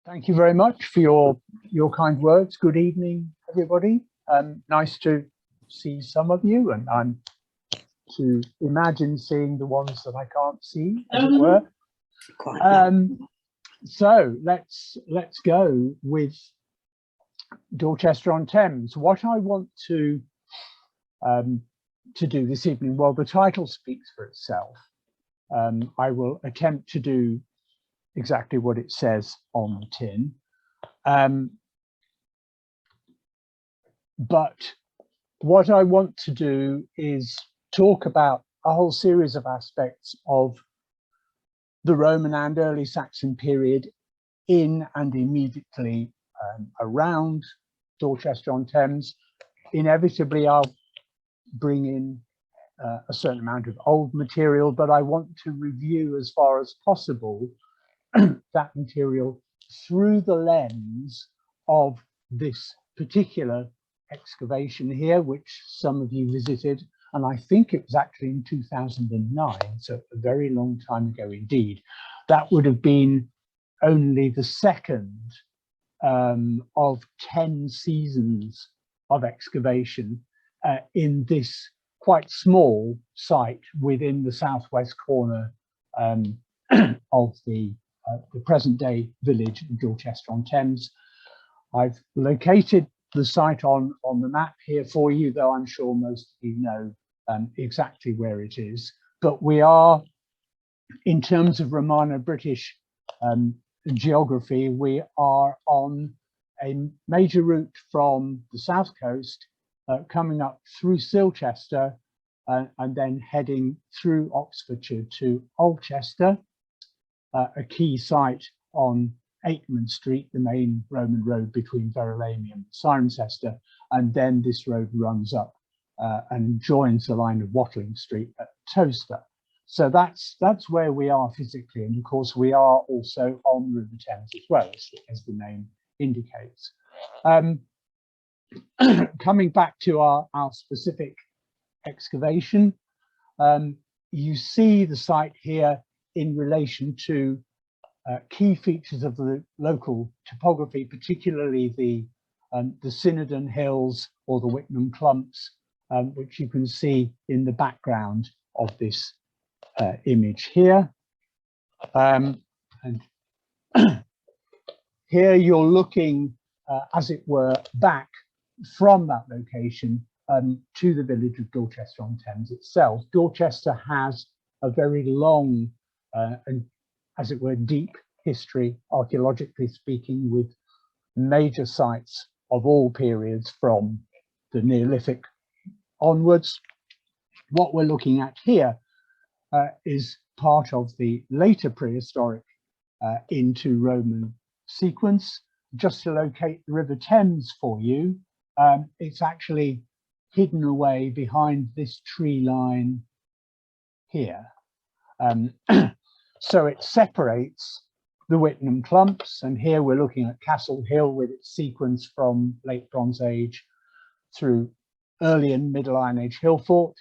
Thank you very much for your kind words. Good evening, everybody. Nice to see some of you, and I'm to imagine seeing the ones that I can't see, as it were. So let's go with Dorchester-on-Thames. What I want to do this evening, well, the title speaks for itself. I will attempt to do exactly what it says on the tin. But what I want to do is talk about a whole series of aspects of the Roman and early Saxon period in and immediately around Dorchester-on-Thames. Inevitably, I'll bring in a certain amount of old material, but I want to review as far as possible that material through the lens of this particular excavation here, which some of you visited, and I think it was actually in 2009, so a very long time ago indeed. That would have been only the second of 10 seasons of excavation in this quite small site within the southwest corner of the present-day village of Dorchester-on-Thames. I've located the site on the map here for you, though I'm sure most of you know exactly where it is. But we are, in terms of Romano-British geography, we are on a major route from the south coast, coming up through Silchester and then heading through Oxfordshire to Alchester, a key site on Akeman Street, the main Roman road between Verulamium and Cirencester, and then this road runs up and joins the line of Watling Street at Towcester. So that's where we are physically, and of course we are also on River Thames as well, as the name indicates. Coming back to our specific excavation, you see the site here in relation to key features of the local topography, particularly the Synodon Hills or the Whitnam Clumps, which you can see in the background of this image here. And here you're looking, as it were, back from that location to the village of Dorchester-on-Thames itself. Dorchester has a very long and, as it were, deep history, archaeologically speaking, with major sites of all periods from the Neolithic onwards. What we're looking at here is part of the later prehistoric into Roman sequence. Just to locate the River Thames for you, it's actually hidden away behind this tree line here. So it separates the Whitnam Clumps, and here we're looking at Castle Hill with its sequence from late Bronze Age through early and Middle Iron Age hill fort.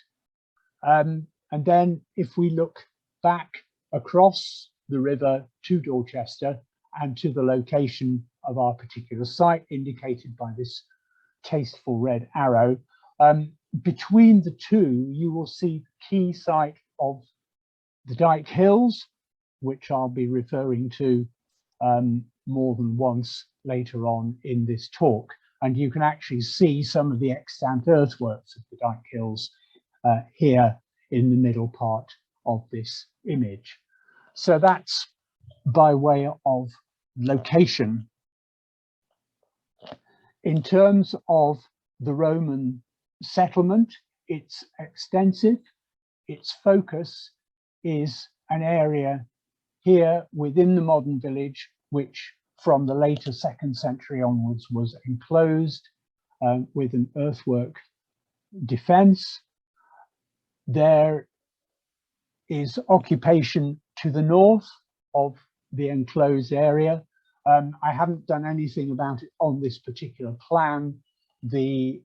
And then if we look back across the river to Dorchester and to the location of our particular site, indicated by this tasteful red arrow, between the two, you will see the key site of the Dyke Hills, which I'll be referring to more than once later on in this talk. And you can actually see some of the extant earthworks of the Dyke Hills here in the middle part of this image. So that's by way of location. In terms of the Roman settlement, it's extensive. Its focus is an area here within the modern village, which from the later 2nd century onwards was enclosed with an earthwork defense. There is occupation to the north of the enclosed area. I haven't done anything about it on this particular plan. The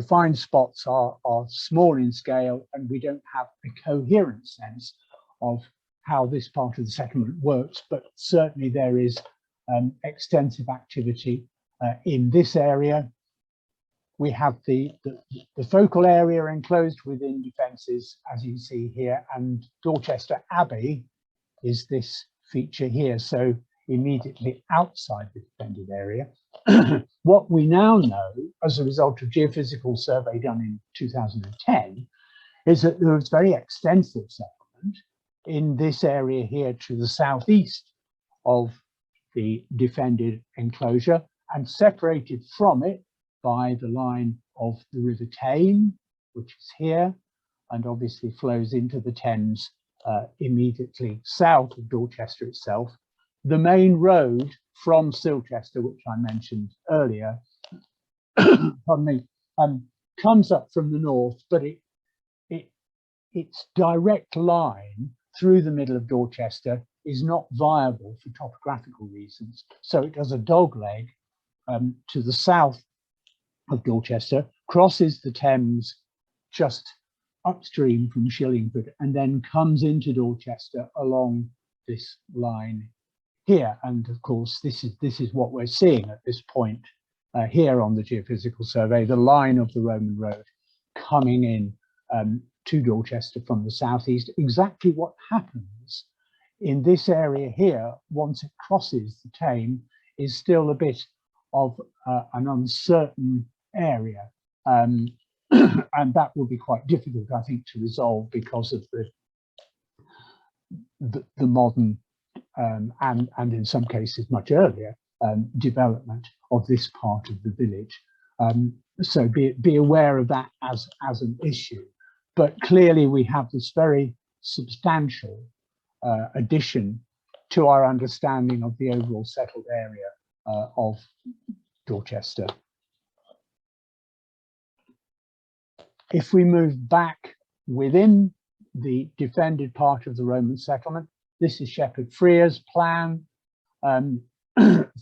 find spots are small in scale, and we don't have a coherent sense of how this part of the settlement works, but certainly there is extensive activity in this area. We have the focal area enclosed within defences, as you see here, and Dorchester Abbey is this feature here, so immediately outside the defended area. What we now know, as a result of geophysical survey done in 2010, is that there was very extensive settlement in this area here to the southeast of the defended enclosure, and separated from it by the line of the River Thames, which is here, and obviously flows into the Thames immediately south of Dorchester itself. The main road from Silchester, which I mentioned earlier, pardon me, comes up from the north, but its direct line through the middle of Dorchester is not viable for topographical reasons. So it does a dogleg to the south of Dorchester, crosses the Thames just upstream from Shillingford, and then comes into Dorchester along this line here. And of course, this is what we're seeing at this point here on the geophysical survey, the line of the Roman road coming in to Dorchester from the southeast. Exactly what happens in this area here once it crosses the Thames is still a bit of an uncertain area, and that will be quite difficult, I think, to resolve because of the modern and in some cases much earlier development of this part of the village. So be aware of that as an issue. But clearly we have this very substantial addition to our understanding of the overall settled area of Dorchester. If we move back within the defended part of the Roman settlement, this is Shepherd Frere's plan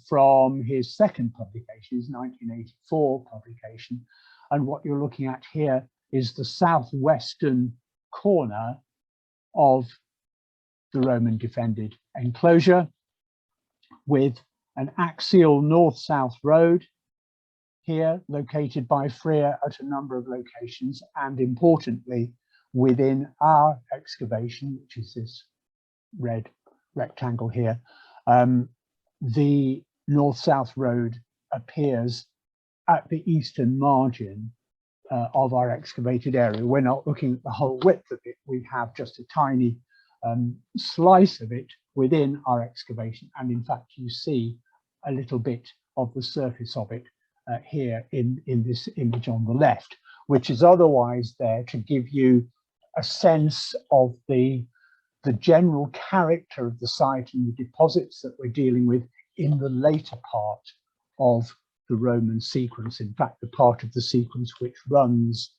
from his second publication, his 1984 publication. And what you're looking at here is the southwestern corner of the Roman defended enclosure, with an axial north-south road here located by Frere at a number of locations, and importantly within our excavation, which is this red rectangle here, the north-south road appears at the eastern margin of our excavated area. We're not looking at the whole width of it, we have just a tiny slice of it within our excavation, and in fact you see a little bit of the surface of it here in this image on the left, which is otherwise there to give you a sense of the general character of the site and the deposits that we're dealing with in the later part of the Roman sequence. In fact, the part of the sequence which runs,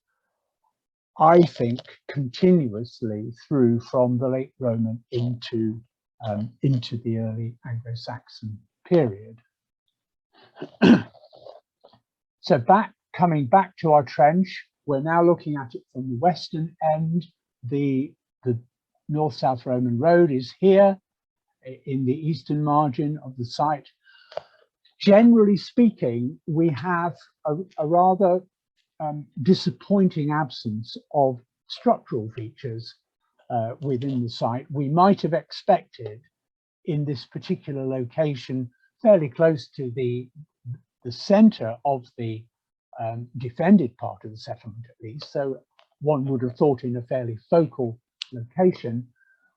I think, continuously through from the late Roman into the early Anglo-Saxon period. So coming back to our trench, we're now looking at it from the western end. The north-south Roman road is here in the eastern margin of the site. Generally speaking, we have a rather disappointing absence of structural features within the site. We might have expected in this particular location, fairly close to the center of the defended part of the settlement at least, so one would have thought in a fairly focal location,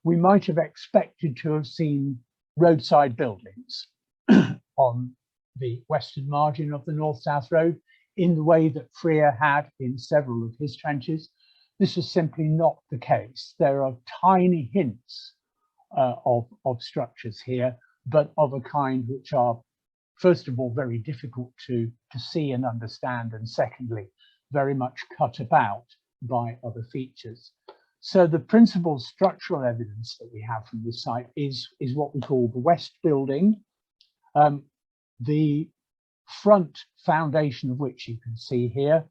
we might have expected to have seen roadside buildings on the western margin of the north-south road in the way that Frere had in several of his trenches. This is simply not the case. There are tiny hints of structures here, but of a kind which are, first of all, very difficult to see and understand, and secondly, very much cut about by other features. So the principal structural evidence that we have from this site is what we call the West Building, the front foundation of which you can see here,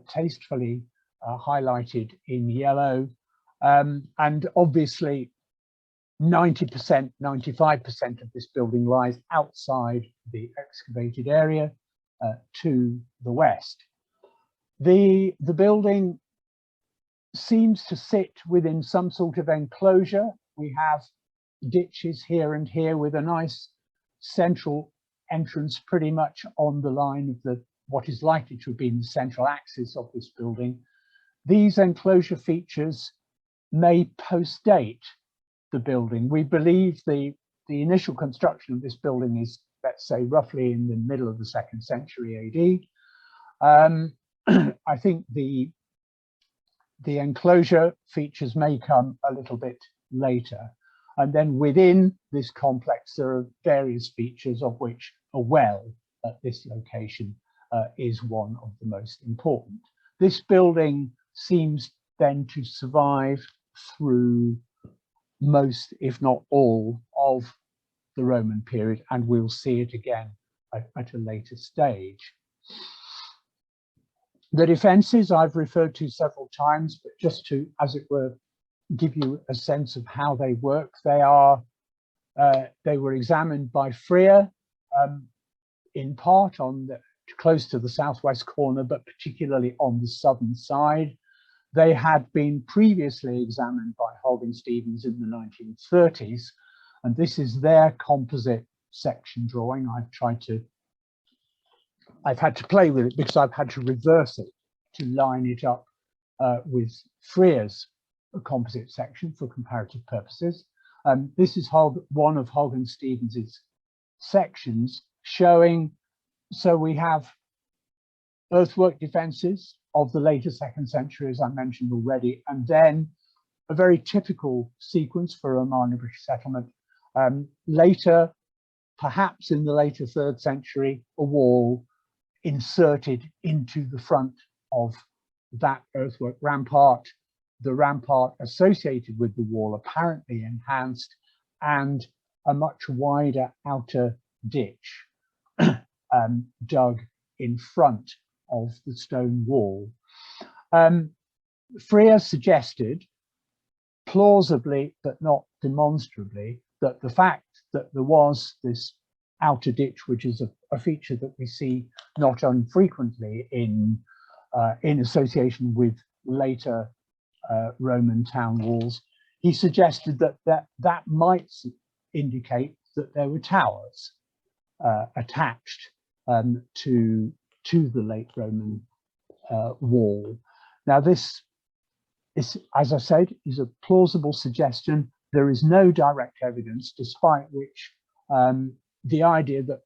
tastefully highlighted in yellow, and obviously 90%, 95% of this building lies outside the excavated area to the west. The building seems to sit within some sort of enclosure. We have ditches here and here with a nice central entrance pretty much on the line of what is likely to have been the central axis of this building. These enclosure features may post-date the building. We believe the initial construction of this building is, let's say, roughly in the middle of the 2nd century AD. I think the enclosure features may come a little bit later. And then within this complex, there are various features, of which a well at this location is one of the most important. This building seems then to survive through most, if not all, of the Roman period, and we'll see it again at a later stage. The defences I've referred to several times, but just to, as it were, give you a sense of how they work. They were examined by Freer, in part close to the southwest corner, but particularly on the southern side. They had been previously examined by Hogg and Stevens in the 1930s, and this is their composite section drawing. I've had to play with it because I've had to reverse it to line it up with Freer's composite section for comparative purposes. This is one of Hogg and Stevens's sections showing, so we have earthwork defences of the later 2nd century, as I mentioned already, and then a very typical sequence for a Romano-British settlement. Later, perhaps in the later 3rd century, a wall inserted into the front of that earthwork rampart, the rampart associated with the wall apparently enhanced, and a much wider outer ditch dug in front of the stone wall. Freer suggested, plausibly but not demonstrably, that the fact that there was this outer ditch, which is a feature that we see not unfrequently in association with later Roman town walls, he suggested that might indicate that there were towers attached to the late Roman wall. Now, this is, as I said, is a plausible suggestion. There is no direct evidence, despite which the idea that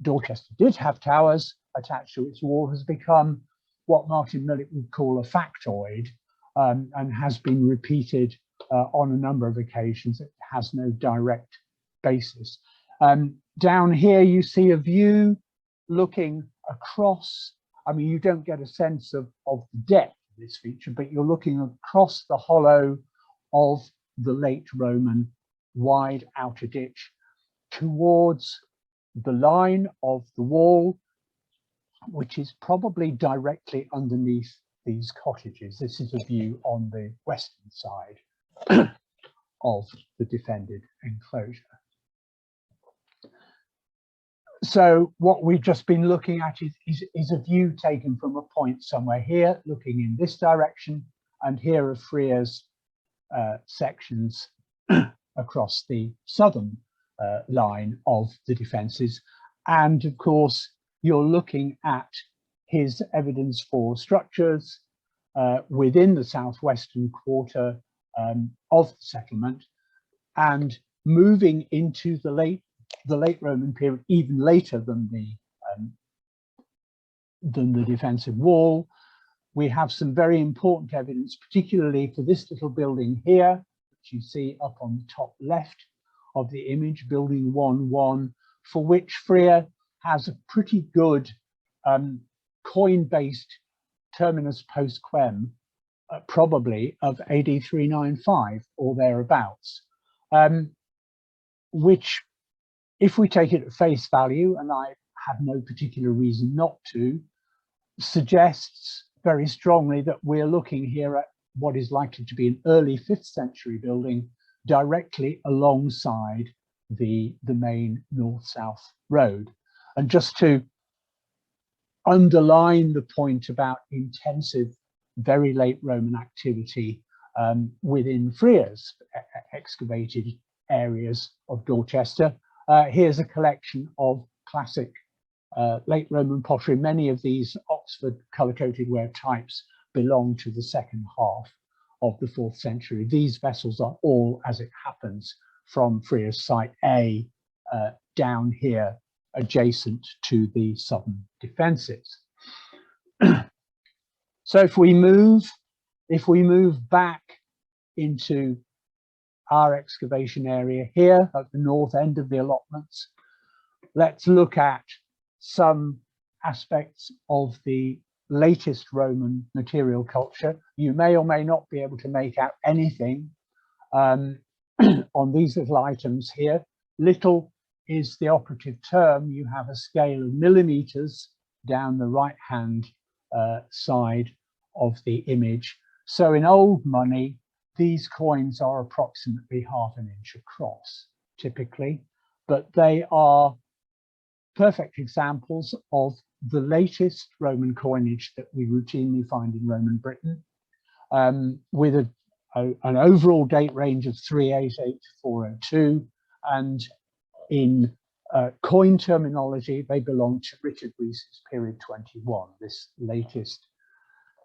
Dorchester did have towers attached to its wall has become what Martin Millet would call a factoid, and has been repeated on a number of occasions. It has no direct basis. Down here you see a view looking across. I mean, you don't get a sense of the depth of this feature, but you're looking across the hollow of the late Roman wide outer ditch towards the line of the wall, which is probably directly underneath these cottages. This is a view on the western side of the defended enclosure. So what we've just been looking at is a view taken from a point somewhere here, looking in this direction, and here are Freer's sections across the southern line of the defences. And of course, you're looking at his evidence for structures within the southwestern quarter of the settlement, and moving into the late Roman period, even later than the defensive wall. We have some very important evidence, particularly for this little building here, which you see up on the top left of the image, building 1-1, for which Freer has a pretty good coin-based terminus post quem, probably of AD 395 or thereabouts, which, if we take it at face value, and I have no particular reason not to, suggests very strongly that we're looking here at what is likely to be an early 5th century building directly alongside the main north-south road. And just to underline the point about intensive, very late Roman activity within Frere's excavated areas of Dorchester, here's a collection of classic late Roman pottery. Many of these Oxford colour-coated ware types belong to the second half of the 4th century. These vessels are all, as it happens, from Frere's site A down here, adjacent to the southern defences. So if we move back into our excavation area here at the north end of the allotments, let's look at some aspects of the latest Roman material culture. You may or may not be able to make out anything on these little items here. Little is the operative term. You have a scale of millimeters down the right hand side of the image. So in old money, these coins are approximately ½ inch across, typically, but they are perfect examples of the latest Roman coinage that we routinely find in Roman Britain, with an overall date range of 388 to 402, and in coin terminology, they belong to Richard Rees's period 21, this latest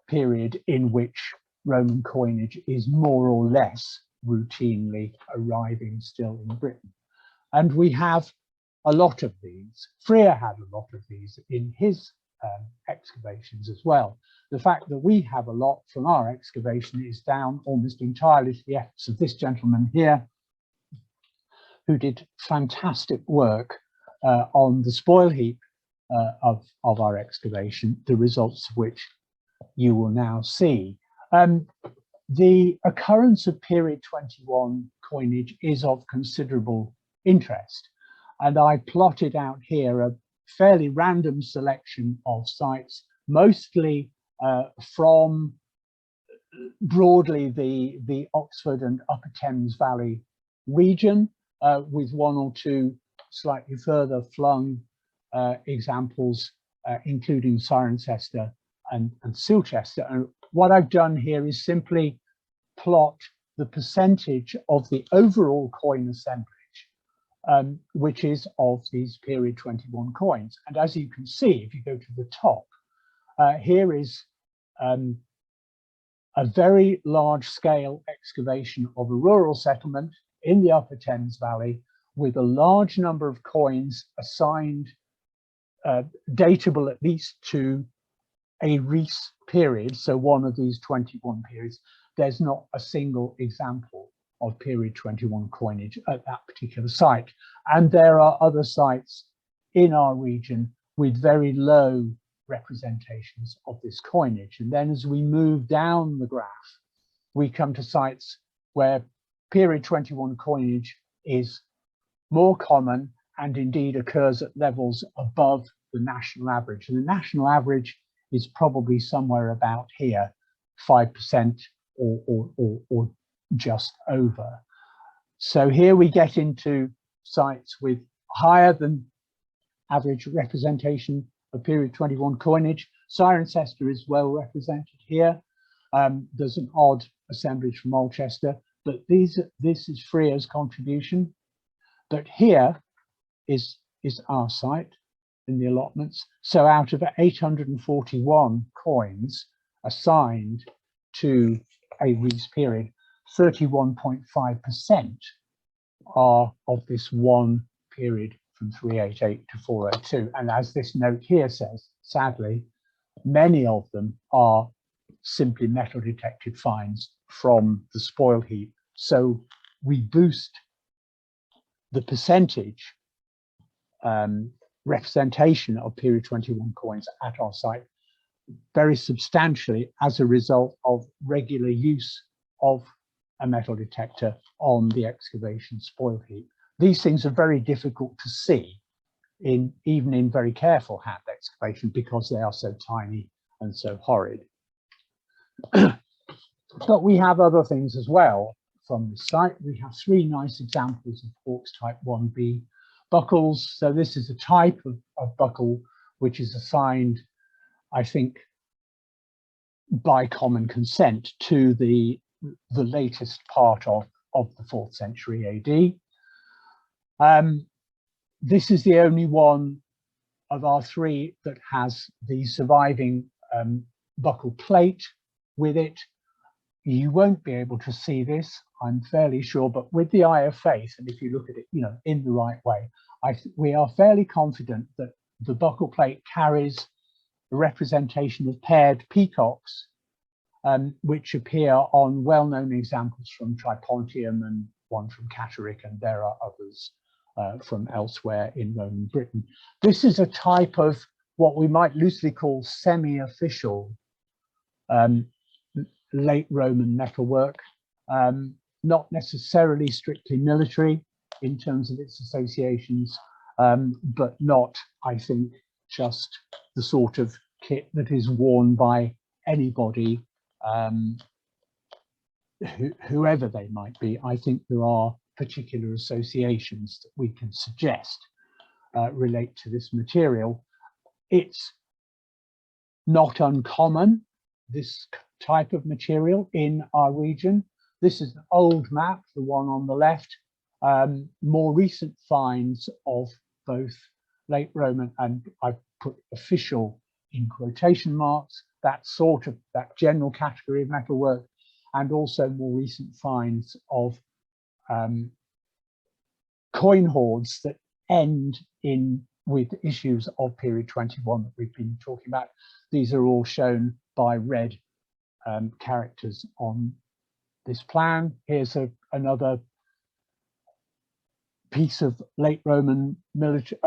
period in which Roman coinage is more or less routinely arriving still in Britain. And we have a lot of these. Frere had a lot of these in his excavations as well. The fact that we have a lot from our excavation is down almost entirely to the efforts of this gentleman here, who did fantastic work on the spoil heap of our excavation, the results of which you will now see. The occurrence of period 21 coinage is of considerable interest, and I plotted out here a fairly random selection of sites, mostly from broadly the Oxford and Upper Thames Valley region, with one or two slightly further flung examples, including Cirencester and Silchester. And what I've done here is simply plot the percentage of the overall coin assemblage, which is of these period 21 coins. And as you can see, if you go to the top, here is a very large scale excavation of a rural settlement in the Upper Thames Valley, with a large number of coins assigned, datable at least to a Rees period, so one of these 21 periods. There's not a single example of period 21 coinage at that particular site. And there are other sites in our region with very low representations of this coinage. And then as we move down the graph, we come to sites where period 21 coinage is more common and indeed occurs at levels above the national average. And the national average is probably somewhere about here, 5% or just over. So here we get into sites with higher than average representation of period 21 coinage. Cirencester is well represented here. There's an odd assemblage from Alchester, but this is Frere's contribution. But here is our site in the allotments. So out of 841 coins assigned to a Rees period, 31.5% are of this one period from 388 to 402. And as this note here says, sadly, many of them are simply metal detected finds from the spoil heap. So we boost the percentage representation of period 21 coins at our site very substantially as a result of regular use of a metal detector on the excavation spoil heap. These things are very difficult to see even in very careful hand excavation because they are so tiny and so horrid. But we have other things as well. from this site. We have three nice examples of Hawks type 1B buckles. So this is a type of buckle which is assigned, I think, by common consent to the latest part of the 4th century AD. This is the only one of our three that has the surviving buckle plate with it. You won't be able to see this, I'm fairly sure, but with the eye of faith, and if you look at it, in the right way, we are fairly confident that the buckle plate carries a representation of paired peacocks, which appear on well-known examples from Tripontium and one from Catterick, and there are others from elsewhere in Roman Britain. This is a type of what we might loosely call semi-official late Roman metalwork, not necessarily strictly military in terms of its associations, but not, I think, just the sort of kit that is worn by anybody, whoever they might be. I think there are particular associations that we can suggest relate to this material. It's not uncommon, this type of material in our region. This is an old map, the one on the left. More recent finds of both late Roman, and I've put official in quotation marks, that general category of metalwork, and also more recent finds of coin hoards that end with issues of period 21 that we've been talking about. These are all shown by red characters on this plan. Here's another piece of late Roman military,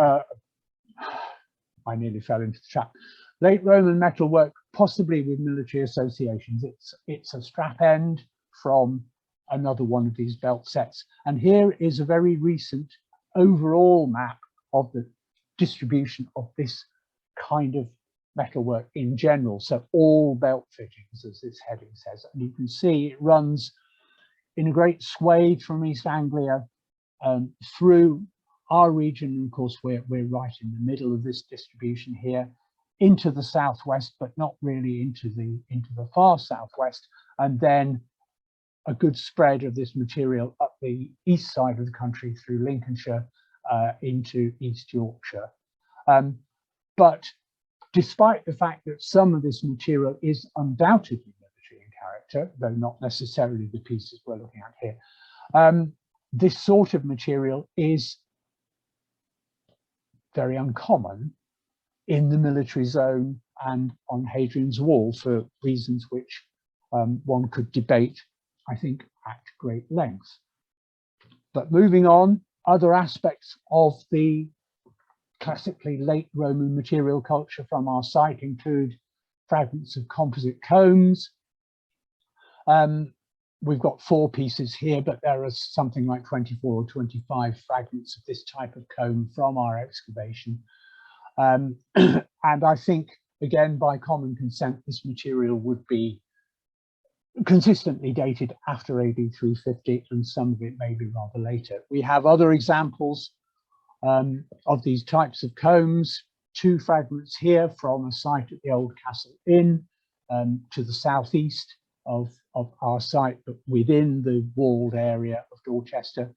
I nearly fell into the trap. Late Roman metalwork, possibly with military associations. It's a strap end from another one of these belt sets. And here is a very recent overall map of the distribution of this kind of metalwork in general. So all belt fittings, as this heading says. And you can see it runs in a great swathe from East Anglia through our region. And of course, we're right in the middle of this distribution here, into the southwest, but not really into the far southwest, and then a good spread of this material up the east side of the country through Lincolnshire into East Yorkshire. But despite the fact that some of this material is undoubtedly military in character, though not necessarily the pieces we're looking at here, this sort of material is very uncommon in the military zone and on Hadrian's Wall for reasons which one could debate, I think, at great length. But moving on, other aspects of the classically late Roman material culture from our site include fragments of composite combs. We've got 4 pieces here, but there are something like 24 or 25 fragments of this type of comb from our excavation. And I think, again, by common consent, this material would be consistently dated after AD 350, and some of it may be rather later. We have other examples of these types of combs, 2 fragments here from a site at the Old Castle Inn to the southeast of our site, but within the walled area of Dorchester.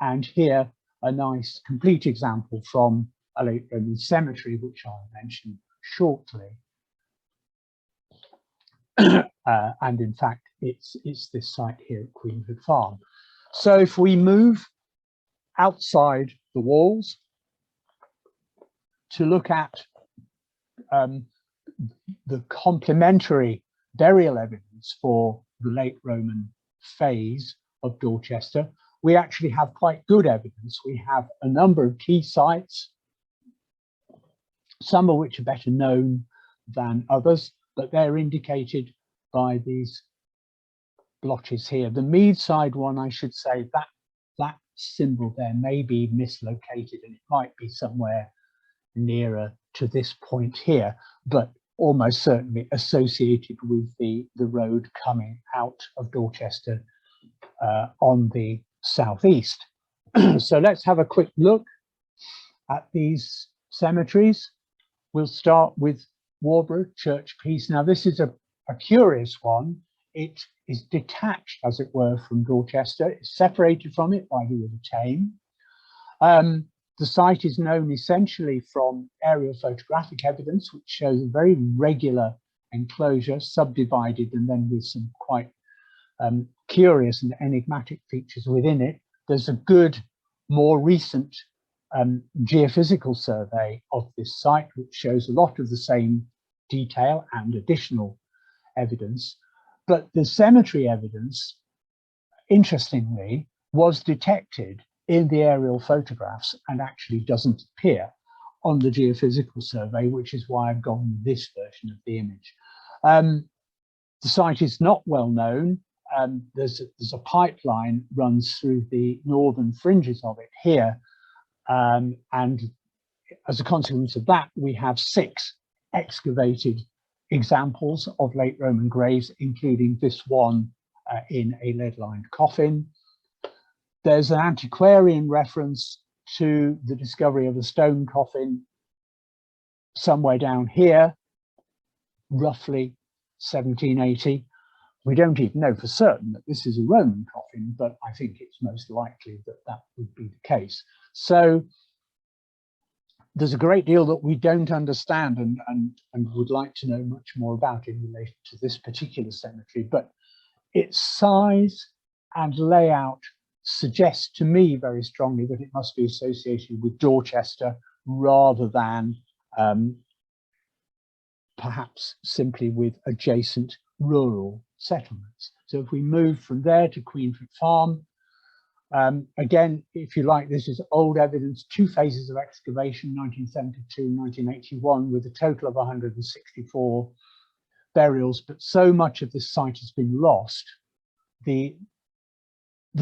And here, a nice complete example from a late Roman cemetery, which I'll mention shortly. And in fact, it's this site here at Queenhood Farm. So if we move outside the walls to look at the complementary burial evidence for the late Roman phase of Dorchester, we actually have quite good evidence. We have a number of key sites, some of which are better known than others, but they're indicated by these blotches here. The Mead side one, I should say, that symbol there may be mislocated, and it might be somewhere nearer to this point here, but almost certainly associated with the road coming out of Dorchester on the southeast. So let's have a quick look at these cemeteries. We'll start with Warborough Church Piece. Now this is a curious one. It is detached, as it were, from Dorchester. It's separated from it by the River Tame. The site is known essentially from aerial photographic evidence, which shows a very regular enclosure, subdivided, and then with some quite curious and enigmatic features within it. There's a good, more recent geophysical survey of this site, which shows a lot of the same detail and additional evidence. But the cemetery evidence, interestingly, was detected in the aerial photographs and actually doesn't appear on the geophysical survey, which is why I've gone with this version of the image. The site is not well known. There's a pipeline runs through the northern fringes of it here. And as a consequence of that, we have 6 excavated examples of late Roman graves, including this one in a lead-lined coffin. There's an antiquarian reference to the discovery of a stone coffin somewhere down here, roughly 1780. We don't even know for certain that this is a Roman coffin, but I think it's most likely that that would be the case. So there's a great deal that we don't understand and would like to know much more about in relation to this particular cemetery, but its size and layout suggests to me very strongly that it must be associated with Dorchester rather than perhaps simply with adjacent rural settlements. So if we move from there to Queenford Farm, again, if you like, this is old evidence, 2 phases of excavation, 1972, 1981, with a total of 164 burials, but so much of this site has been lost. The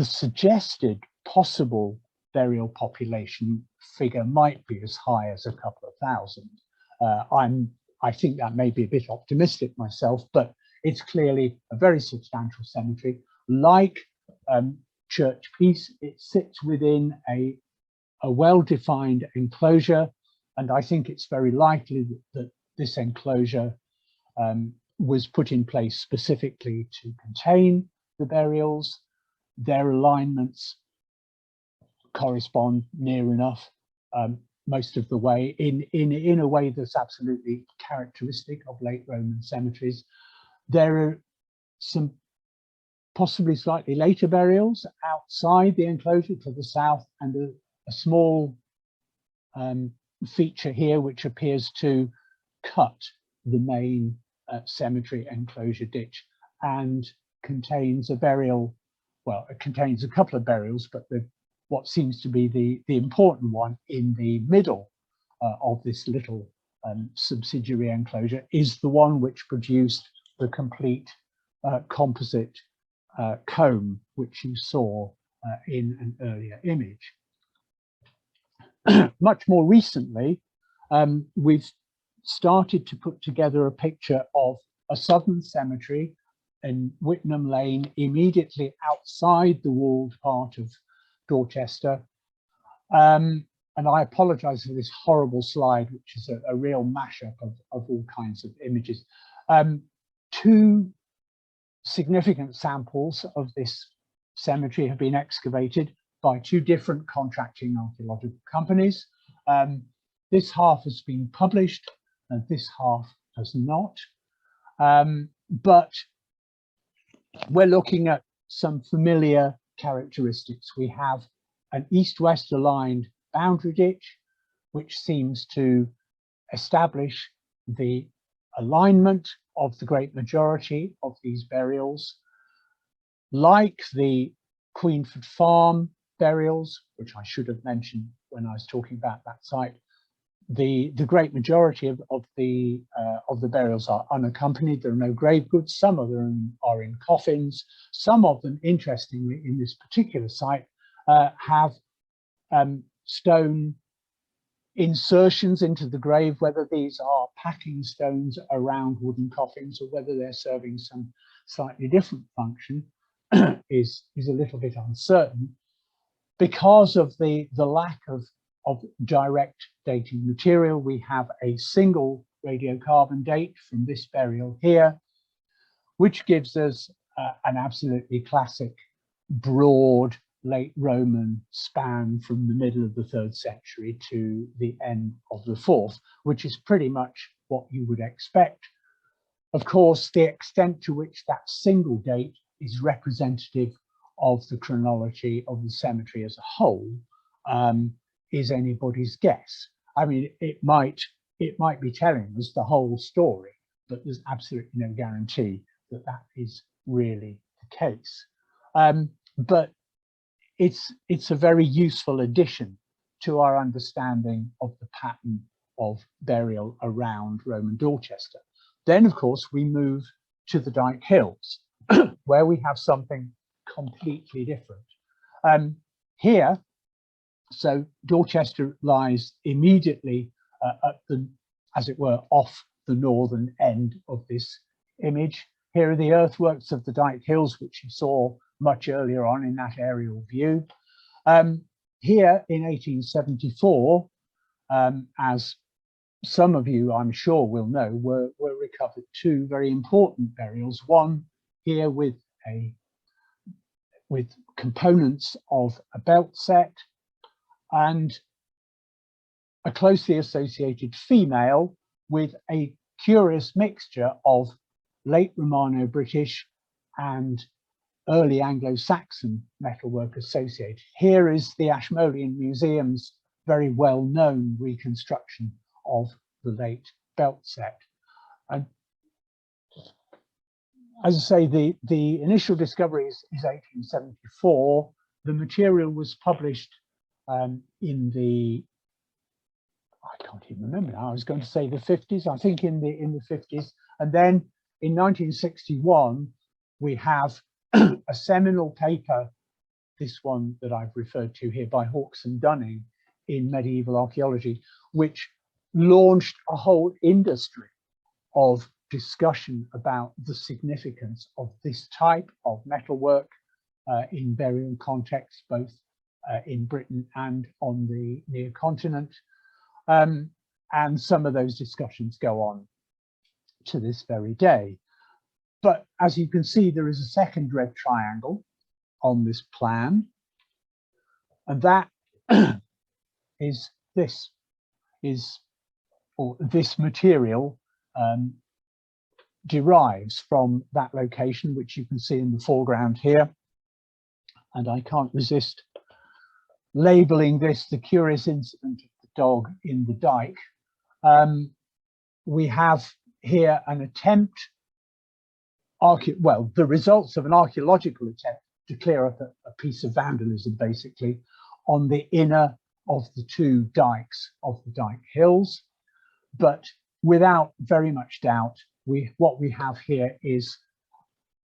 suggested possible burial population figure might be as high as a couple of thousand. I think that may be a bit optimistic myself, but it's clearly a very substantial cemetery. Like Church Piece, it sits within a well-defined enclosure, and I think it's very likely that this enclosure was put in place specifically to contain the burials. Their alignments correspond near enough most of the way in a way that's absolutely characteristic of late Roman cemeteries. There are some possibly slightly later burials outside the enclosure to the south, and a small feature here which appears to cut the main cemetery enclosure ditch and contains a burial. Well, it contains a couple of burials, but what seems to be the important one in the middle of this little subsidiary enclosure is the one which produced the complete composite comb, which you saw in an earlier image. Much more recently, we've started to put together a picture of a southern cemetery in Whitnam Lane, immediately outside the walled part of Dorchester. And I apologize for this horrible slide, which is a real mashup of all kinds of images. 2 significant samples of this cemetery have been excavated by 2 different contracting archaeological companies. This half has been published and this half has not. But we're looking at some familiar characteristics. We have an east-west aligned boundary ditch, which seems to establish the alignment of the great majority of these burials. Like the Queenford Farm burials, which I should have mentioned when I was talking about that site, the great majority of the burials are unaccompanied. There are no grave goods. Some of them are in coffins. Some of them, interestingly, in this particular site, have stone insertions into the grave, whether these are packing stones around wooden coffins or whether they're serving some slightly different function. is a little bit uncertain because of the lack of direct dating material. We have a single radiocarbon date from this burial here, which gives us an absolutely classic broad late Roman span from the middle of the 3rd century to the end of the 4th, which is pretty much what you would expect. Of course, the extent to which that single date is representative of the chronology of the cemetery as a whole is anybody's guess. I mean, it might be telling us the whole story, but there's absolutely no guarantee that that is really the case. But it's a very useful addition to our understanding of the pattern of burial around Roman Dorchester. Then, of course, we move to the Dyke Hills, where we have something completely different. Here, so Dorchester lies immediately at the, as it were, off the northern end of this image. Here are the earthworks of the Dyke Hills, which you saw much earlier on in that aerial view. Here in 1874, as some of you I'm sure will know, were recovered 2 very important burials. One here with components of a belt set, and a closely associated female with a curious mixture of late Romano-British and early Anglo-Saxon metalwork associated. Here is the Ashmolean Museum's very well-known reconstruction of the late belt set. And as I say, the initial discovery is 1874. The material was published in the, I can't even remember now, I was going to say the 50s, I think in the 50s. And then in 1961, we have a seminal paper, this one that I've referred to here by Hawkes and Dunning in Medieval Archaeology, which launched a whole industry of discussion about the significance of this type of metalwork in burial contexts, both in Britain and on the near continent. And some of those discussions go on to this very day. But as you can see, there is a second red triangle on this plan, and that is this material derives from that location, which you can see in the foreground here. And I can't resist labeling this the curious incident of the dog in the dike. We have here an attempt, the results of an archaeological attempt to clear up a piece of vandalism, basically, on the inner of the 2 dikes of the Dyke Hills. But without very much doubt, what we have here is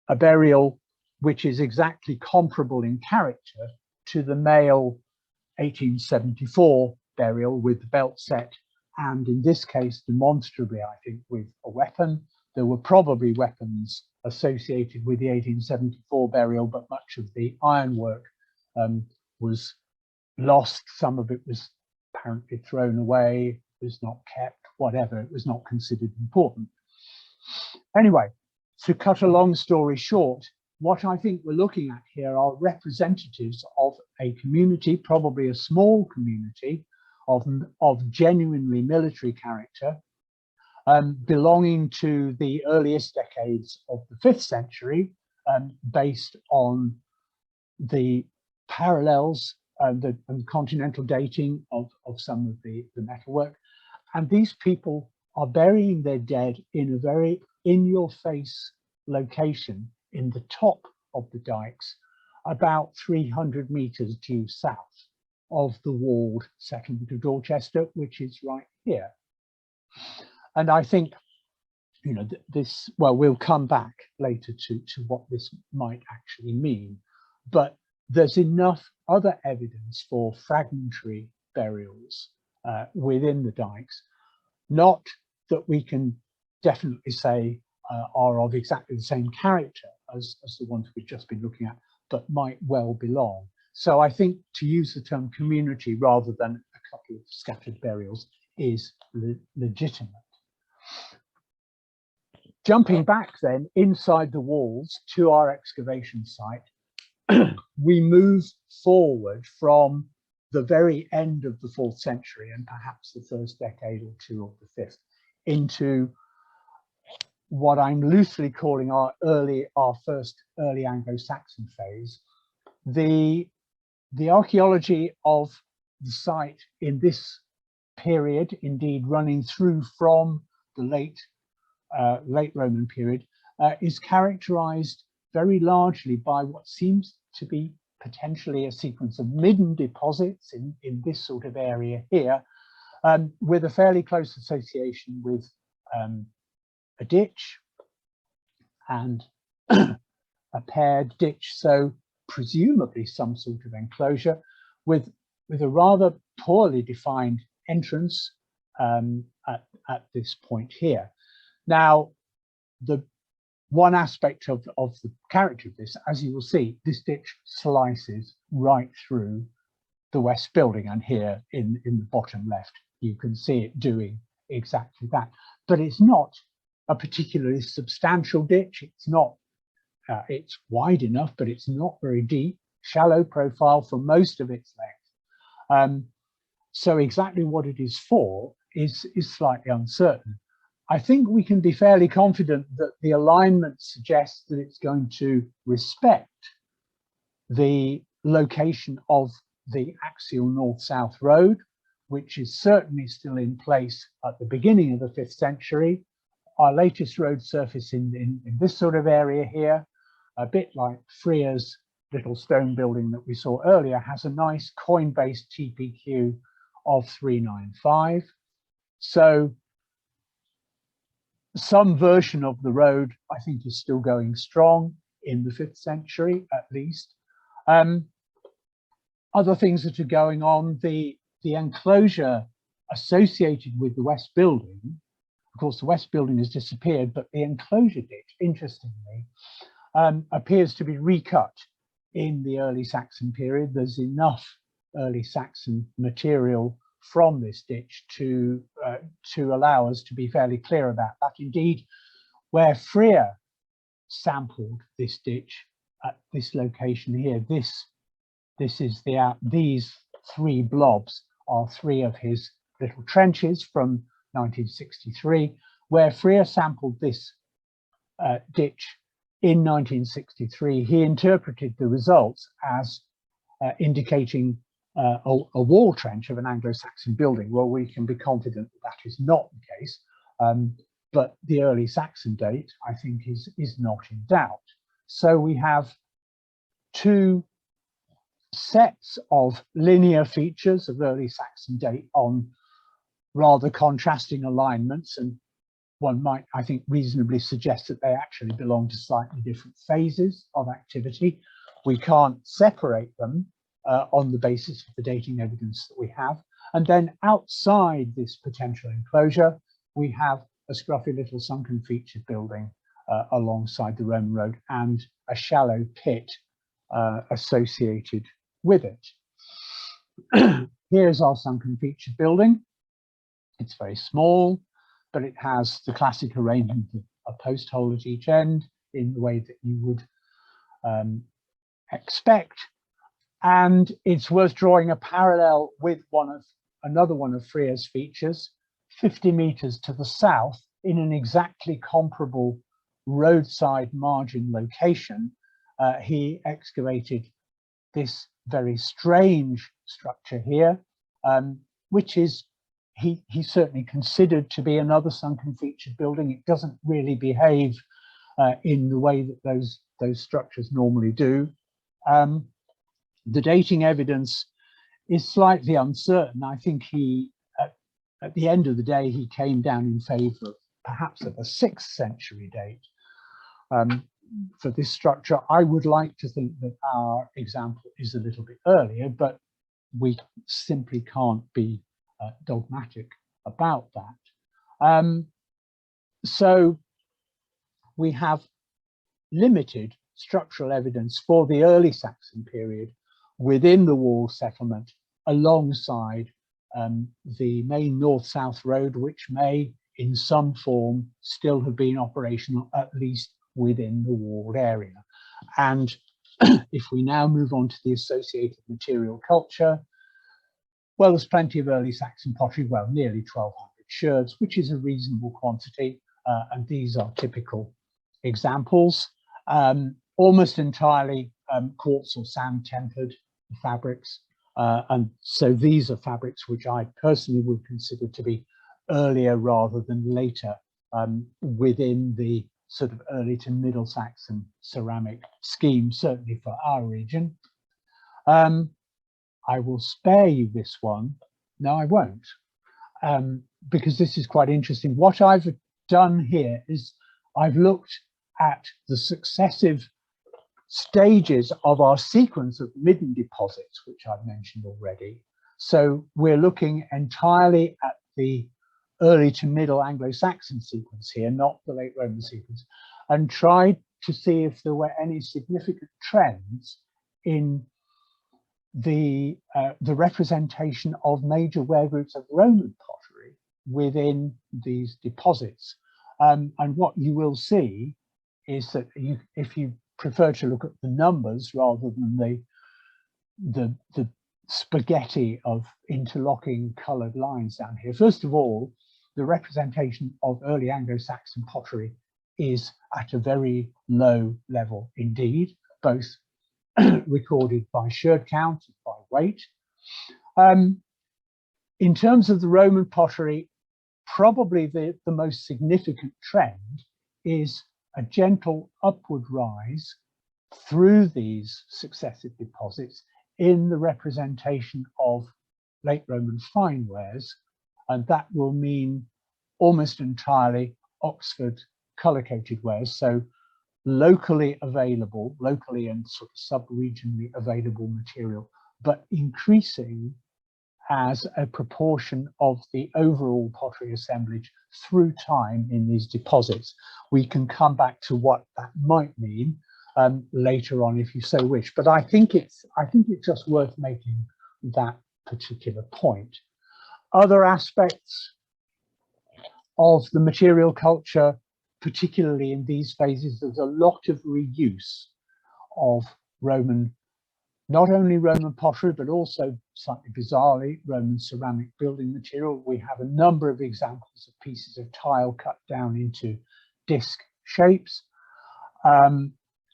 a burial which is exactly comparable in character to the male 1874 burial with the belt set, and in this case, demonstrably, I think, with a weapon. There were probably weapons associated with the 1874 burial, but much of the ironwork was lost. Some of it was apparently thrown away, was not kept, whatever, it was not considered important. Anyway, to cut a long story short, what I think we're looking at here are representatives of a community, probably a small community of genuinely military character, belonging to the earliest decades of the 5th century, based on the parallels and the continental dating of some of the metalwork. And these people are burying their dead in a very in-your-face location in the top of the dikes, about 300 meters due south of the walled settlement of Dorchester, which is right here. And I think, you know, this, well, we'll come back later to what this might actually mean, but there's enough other evidence for fragmentary burials within the dikes, not that we can definitely say are of exactly the same character as the ones we've just been looking at, but might well belong. So I think to use the term community rather than a couple of scattered burials is legitimate. Jumping back then inside the walls to our excavation site, we move forward from the very end of the 4th century and perhaps the first decade or two of the 5th into what I'm loosely calling our first early Anglo-Saxon phase. The archaeology of the site in this period, indeed running through from the late Roman period, is characterized very largely by what seems to be potentially a sequence of midden deposits in this sort of area here, with a fairly close association with a ditch and a paired ditch, so presumably some sort of enclosure with a rather poorly defined entrance at this point here. Now, the one aspect of the character of this, as you will see, this ditch slices right through the west building, and here in the bottom left you can see it doing exactly that. But it's not a particularly substantial ditch. It's not it's wide enough, but it's not very deep, shallow profile for most of its length. So exactly what it is for is slightly uncertain. I think we can be fairly confident that the alignment suggests that it's going to respect the location of the axial north-south road, which is certainly still in place at the beginning of the 5th century. Our latest road surface in this sort of area here, a bit like Frere's little stone building that we saw earlier, has a nice coin-based TPQ of 395. So some version of the road, I think, is still going strong in the 5th century, at least. Other things that are going on, the enclosure associated with the west building, of course, the west building has disappeared, but the enclosure ditch, interestingly, appears to be recut in the early Saxon period. There's enough early Saxon material from this ditch to allow us to be fairly clear about that. Indeed, where Frere sampled this ditch at this location here, this is these 3 blobs are 3 of his little trenches from 1963, where Frere sampled this ditch in 1963. He interpreted the results as indicating a wall trench of an Anglo-Saxon building. Well, we can be confident that that is not the case, but the early Saxon date, I think, is not in doubt. So we have 2 sets of linear features of early Saxon date on rather contrasting alignments, and one might, I think, reasonably suggest that they actually belong to slightly different phases of activity. We can't separate them on the basis of the dating evidence that we have. And then outside this potential enclosure, we have a scruffy little sunken featured building alongside the Roman road and a shallow pit associated with it. Here's our sunken featured building. It's very small, but it has the classic arrangement of a post hole at each end in the way that you would expect. And it's worth drawing a parallel with another one of Frere's features, 50 meters to the south, in an exactly comparable roadside margin location. He excavated this very strange structure here, which is he certainly considered to be another sunken featured building. It doesn't really behave in the way that those structures normally do. The dating evidence is slightly uncertain. I think at the end of the day, he came down in favor of perhaps of a 6th century date for this structure. I would like to think that our example is a little bit earlier, but we simply can't be dogmatic about that. So we have limited structural evidence for the early Saxon period within the wall settlement alongside the main north-south road, which may in some form still have been operational, at least within the walled area. And if we now move on to the associated material culture, well, there's plenty of early Saxon pottery, well, nearly 1,200 sherds, which is a reasonable quantity, and these are typical examples. Almost entirely quartz or sand tempered fabrics, and so these are fabrics which I personally would consider to be earlier rather than later within the sort of early to middle Saxon ceramic scheme, certainly for our region. I will spare you this one. No, I won't, because this is quite interesting. What I've done here is I've looked at the successive stages of our sequence of midden deposits, which I've mentioned already. So we're looking entirely at the early to middle Anglo-Saxon sequence here, not the late Roman sequence, and tried to see if there were any significant trends in the representation of major wear groups of Roman pottery within these deposits. And what you will see is that if you prefer to look at the numbers rather than the spaghetti of interlocking coloured lines down here, first of all, the representation of early Anglo-Saxon pottery is at a very low level indeed, both recorded by sherd count and by weight. In terms of the Roman pottery, probably the most significant trend is a gentle upward rise through these successive deposits in the representation of late Roman fine wares, and that will mean almost entirely Oxford colour-coated wares, so locally available, locally and sort of sub-regionally available material, but increasing as a proportion of the overall pottery assemblage through time in these deposits. We can come back to what that might mean later on if you so wish, but I think it's just worth making that particular point. Other aspects of the material culture, particularly in these phases, there's a lot of reuse of Roman, not only Roman pottery, but also slightly bizarrely Roman ceramic building material. We have a number of examples of pieces of tile cut down into disc shapes.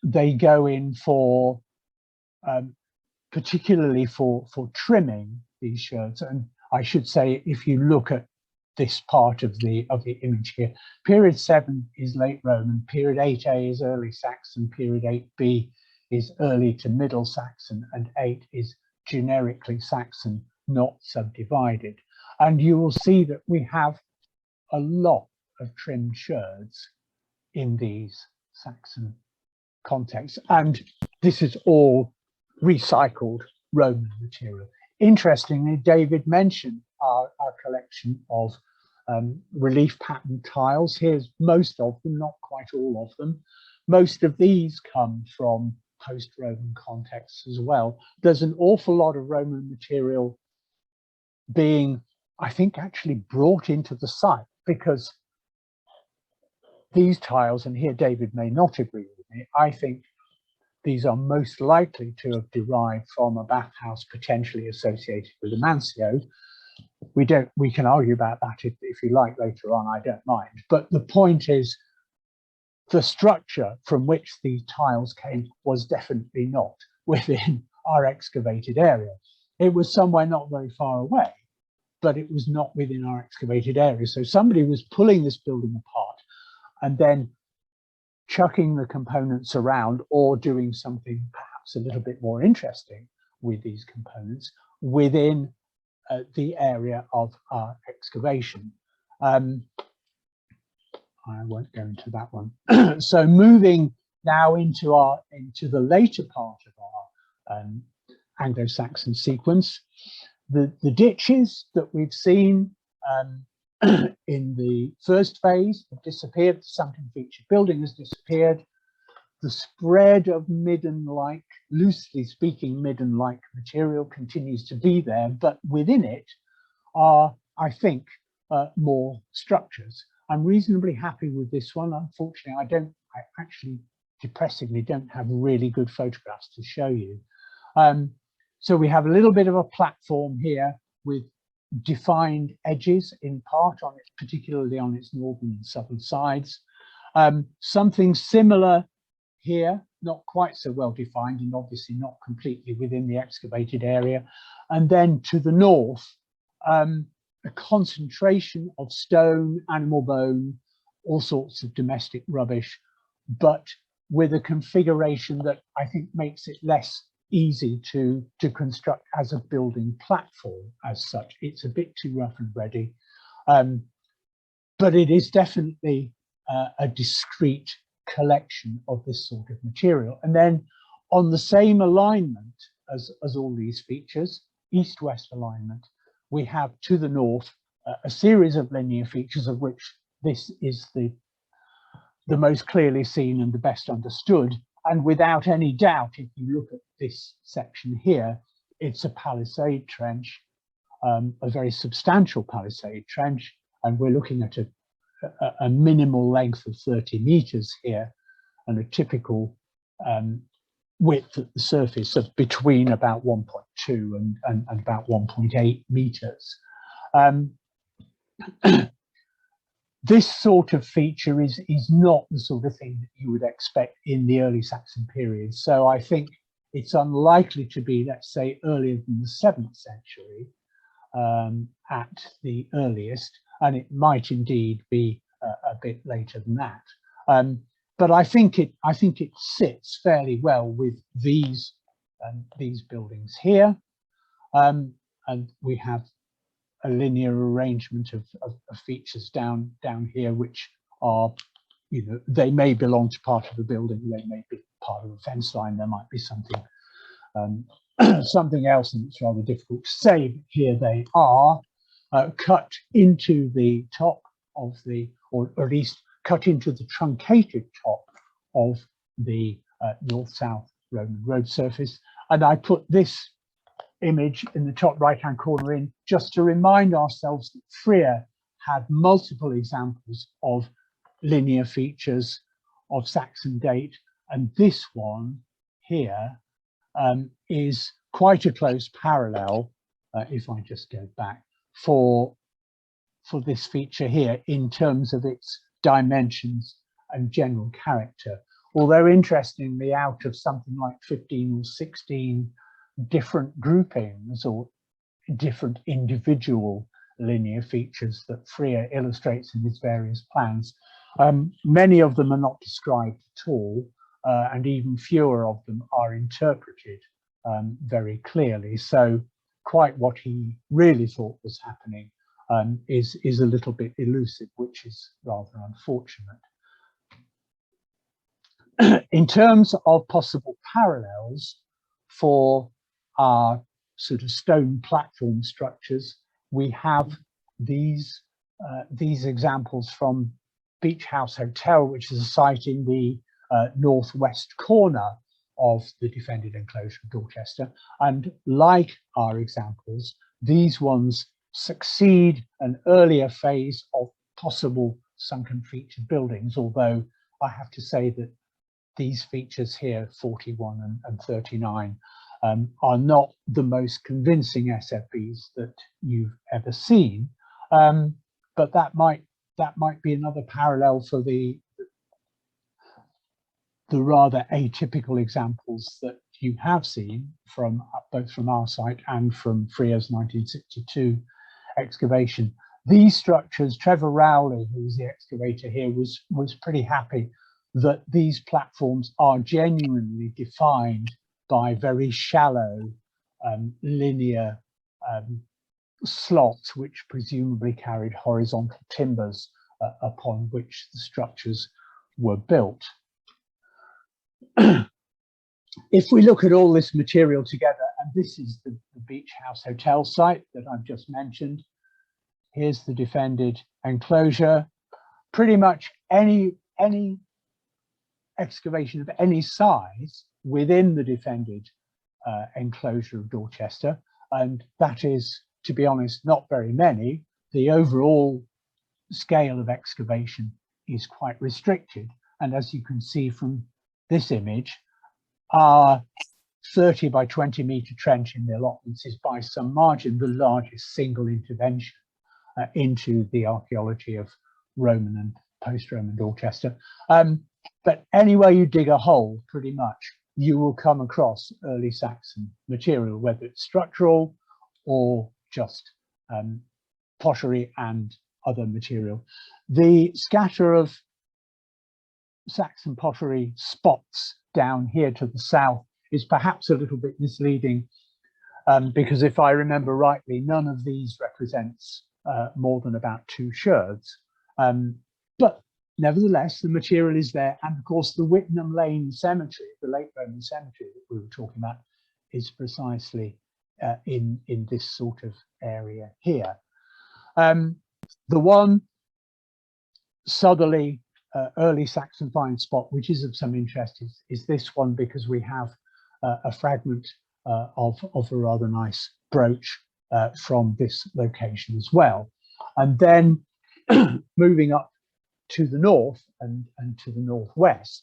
They go in for, particularly for trimming these sherds. And I should say, if you look at this part of the image here, period 7 is late Roman, period 8A is early Saxon, period 8B is early to middle Saxon, and 8 is generically Saxon, not subdivided. And you will see that we have a lot of trimmed sherds in these Saxon contexts, and this is all recycled Roman material. Interestingly, David mentioned our collection of relief pattern tiles. Here's most of them, not quite all of them. Most of these come from post-Roman contexts as well. There's an awful lot of Roman material being, I think, actually brought into the site, because these tiles, and here David may not agree with me, I think these are most likely to have derived from a bathhouse potentially associated with a mancio. We can argue about that if you like later on, I don't mind. But the point is, the structure from which these tiles came was definitely not within our excavated area. It was somewhere not very far away, but it was not within our excavated area. So somebody was pulling this building apart and then chucking the components around, or doing something perhaps a little bit more interesting with these components within the area of our excavation. I won't go into that one. So moving now into the later part of our Anglo-Saxon sequence, the ditches that we've seen in the first phase have disappeared. The sunken featured building has disappeared. the spread of midden-like, loosely speaking, midden-like material continues to be there, but within it are, I think, more structures. I'm reasonably happy with this one. Unfortunately, I actually depressingly don't have really good photographs to show you. So we have a little bit of a platform here with defined edges in part on it, particularly on its northern and southern sides. Something similar here, not quite so well defined and obviously not completely within the excavated area. And then to the north, a concentration of stone, animal bone, all sorts of domestic rubbish, but with a configuration that I think makes it less easy to construct as a building platform as such. It's a bit too rough and ready, but it is definitely a discrete collection of this sort of material. And then on the same alignment as all these features, east-west alignment, we have to the north a series of linear features, of which this is the most clearly seen and the best understood. And without any doubt, if you look at this section here, it's a palisade trench, a very substantial palisade trench, and we're looking at a minimal length of 30 meters here, and a typical width at the surface of between about 1.2 and about 1.8 meters. This sort of feature is not the sort of thing that you would expect in the early Saxon period. So I think it's unlikely to be, let's say, earlier than the 7th century at the earliest, and it might indeed be a bit later than that. But I think it sits fairly well with these buildings here, and we have a linear arrangement of features down here, which are, you know, they may belong to part of the building, they may be part of a fence line, there might be something something else, and it's rather difficult to say. But here they are, cut into the top of the, or at least cut into the truncated top of the north-south Roman road surface. And I put this image in the top right-hand corner in just to remind ourselves that Freer had multiple examples of linear features of Saxon date, and this one here is quite a close parallel, if I just go back, for this feature here in terms of its dimensions and general character. Although interestingly, out of something like 15 or 16 different groupings or different individual linear features that Freer illustrates in his various plans, many of them are not described at all, and even fewer of them are interpreted very clearly. So quite what he really thought was happening is a little bit elusive, which is rather unfortunate. In terms of possible parallels for our sort of stone platform structures, we have these examples from Beach House Hotel, which is a site in the northwest corner of the defended enclosure of Dorchester. And like our examples, these ones succeed an earlier phase of possible sunken featured buildings, although I have to say that these features here, 41 and 39, are not the most convincing SFBs that you've ever seen, but that might be another parallel for the rather atypical examples that you have seen from both from our site and from Freer's 1962 excavation. These structures, Trevor Rowley, who's the excavator here, was pretty happy that these platforms are genuinely defined by very shallow linear slots, which presumably carried horizontal timbers upon which the structures were built. If we look at all this material together, and this is the Beach House Hotel site that I've just mentioned, here's the defended enclosure. Pretty much any excavation of any size within the defended enclosure of Dorchester, and that is, to be honest, not very many. The overall scale of excavation is quite restricted, and as you can see from this image, our 30 by 20 metre trench in the allotments is by some margin the largest single intervention into the archaeology of Roman and post-Roman Dorchester. But anywhere you dig a hole, pretty much, you will come across early Saxon material, whether it's structural or just pottery and other material. The scatter of Saxon pottery spots down here to the south is perhaps a little bit misleading, because if I remember rightly, none of these represents more than about 2 sherds. But nevertheless, the material is there. And of course, the Whitnham Lane Cemetery, the late Roman cemetery that we were talking about, is precisely in this sort of area here. The one southerly early Saxon find spot, which is of some interest, is this one, because we have a fragment of a rather nice brooch from this location as well. And then moving up to the north and to the northwest,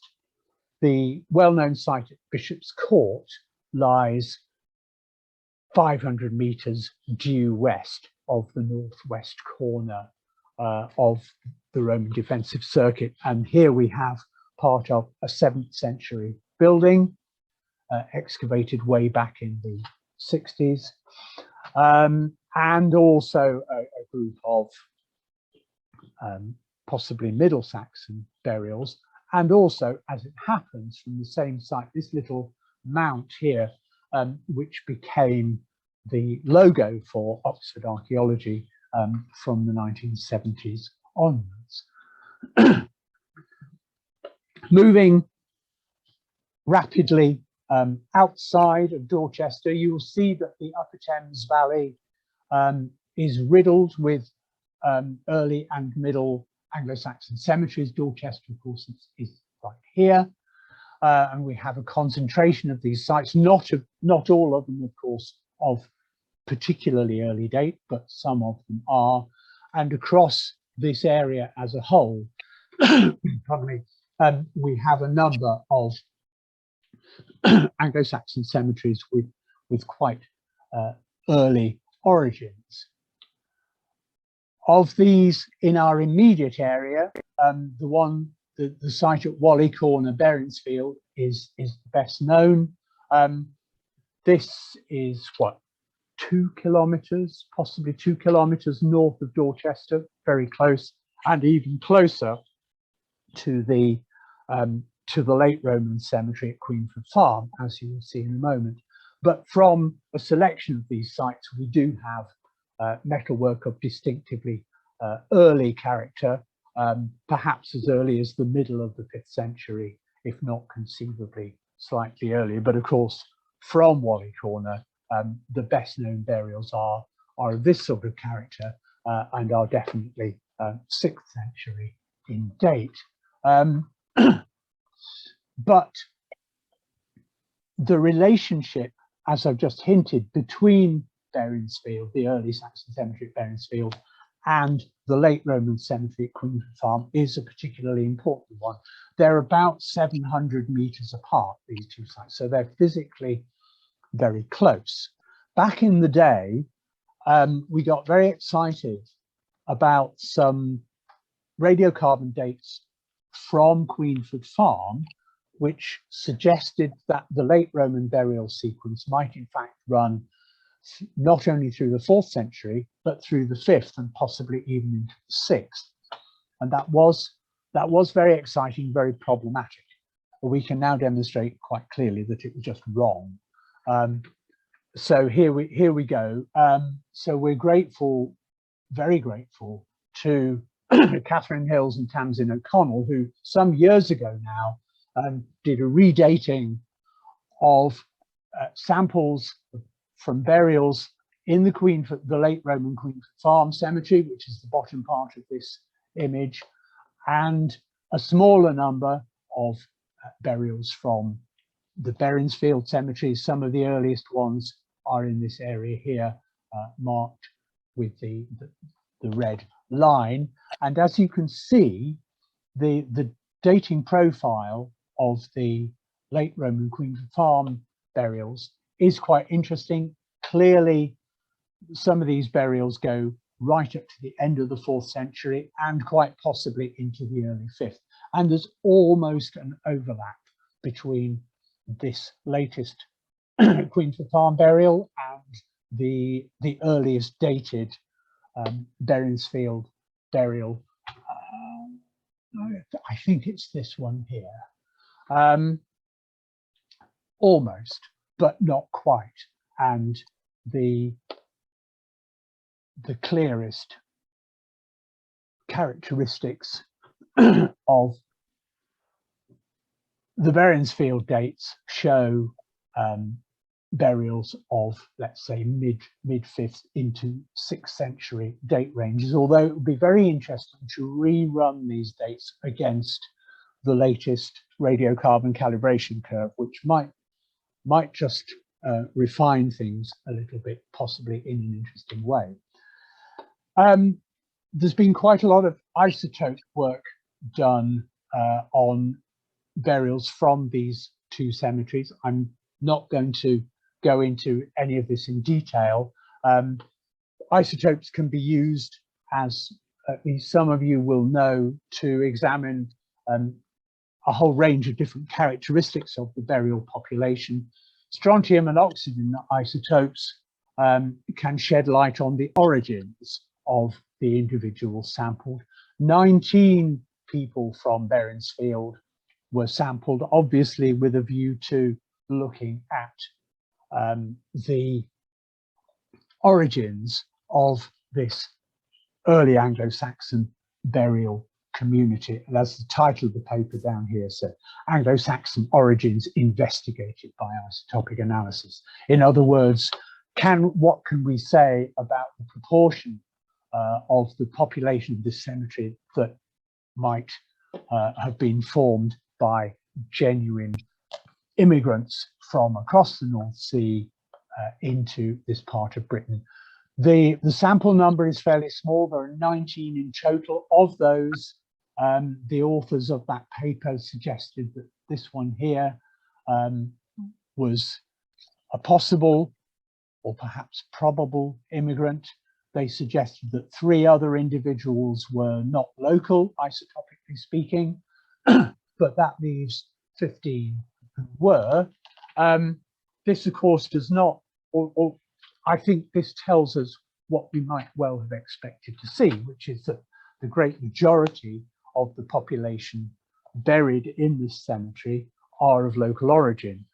the well-known site at Bishop's Court lies 500 meters due west of the northwest corner of the Roman defensive circuit. And here we have part of a 7th century building excavated way back in the 60s, and also a group of possibly Middle Saxon burials, and also, as it happens, from the same site, this little mount here, which became the logo for Oxford Archaeology from the 1970s onwards. Moving rapidly outside of Dorchester, you will see that the Upper Thames Valley is riddled with early and middle Anglo-Saxon cemeteries. Dorchester, of course, is right here, and we have a concentration of these sites, not all of them, of course, of particularly early date, but some of them are. And across this area as a whole, pardon me, we have a number of Anglo-Saxon cemeteries with quite early origins. Of these in our immediate area, the site at Whalley Corner, Berrinsfield, is the best known. This is what, 2 kilometers, possibly 2 kilometers north of Dorchester, very close, and even closer to the late Roman cemetery at Queenford Farm, as you will see in a moment. But from a selection of these sites, we do have metalwork of distinctively early character, perhaps as early as the middle of the 5th century, if not conceivably slightly earlier. But of course, from Whalley Corner, the best known burials are of this sort of character and are definitely 6th century in date. But the relationship, as I've just hinted, between Berrinsfield, the early Saxon cemetery at Berrinsfield, and the late Roman cemetery at Queenford Farm is a particularly important one. They're about 700 meters apart, these two sites, so they're physically very close. Back in the day, we got very excited about some radiocarbon dates from Queenford Farm, which suggested that the late Roman burial sequence might in fact run not only through the 4th century, but through the 5th and possibly even into the 6th. And that was very exciting, very problematic. But we can now demonstrate quite clearly that it was just wrong. So here we go. So we're grateful, very grateful to Catherine Hills and Tamsin O'Connell, who some years ago now did a redating of samples from burials in the late Roman Queenford Farm Cemetery, which is the bottom part of this image, and a smaller number of burials from the Berensfield Cemetery. Some of the earliest ones are in this area here, marked with the red line. And as you can see, the dating profile of the late Roman Queen's Farm burials is quite interesting. Clearly, some of these burials go right up to the end of the 4th century and quite possibly into the early 5th. And there's almost an overlap between this latest Queen's Farm burial and the earliest dated Berensfield burial. I think it's this one here. Almost, but not quite. And the clearest characteristics of the Berensfield dates show burials of, let's say, mid 5th into 6th century date ranges, although it would be very interesting to rerun these dates against the latest radiocarbon calibration curve, which might just refine things a little bit, possibly in an interesting way. There's been quite a lot of isotope work done on burials from these two cemeteries. I'm not going to go into any of this in detail. Isotopes can be used, as at least some of you will know, to examine a whole range of different characteristics of the burial population. Strontium and oxygen isotopes can shed light on the origins of the individuals sampled. 19 people from Berensfield were sampled, obviously with a view to looking at the origins of this early Anglo-Saxon burial community. And as the title of the paper down here said, Anglo-Saxon origins investigated by isotopic analysis. In other words, what can we say about the proportion of the population of this cemetery that might have been formed by genuine immigrants from across the North Sea into this part of Britain? The sample number is fairly small. There are 19 in total. Of those, the authors of that paper suggested that this one here was a possible or perhaps probable immigrant. They suggested that 3 other individuals were not local, isotopically speaking, but that leaves 15 who were. This, of course, does not, or I think this tells us what we might well have expected to see, which is that the great majority of the population buried in this cemetery are of local origin.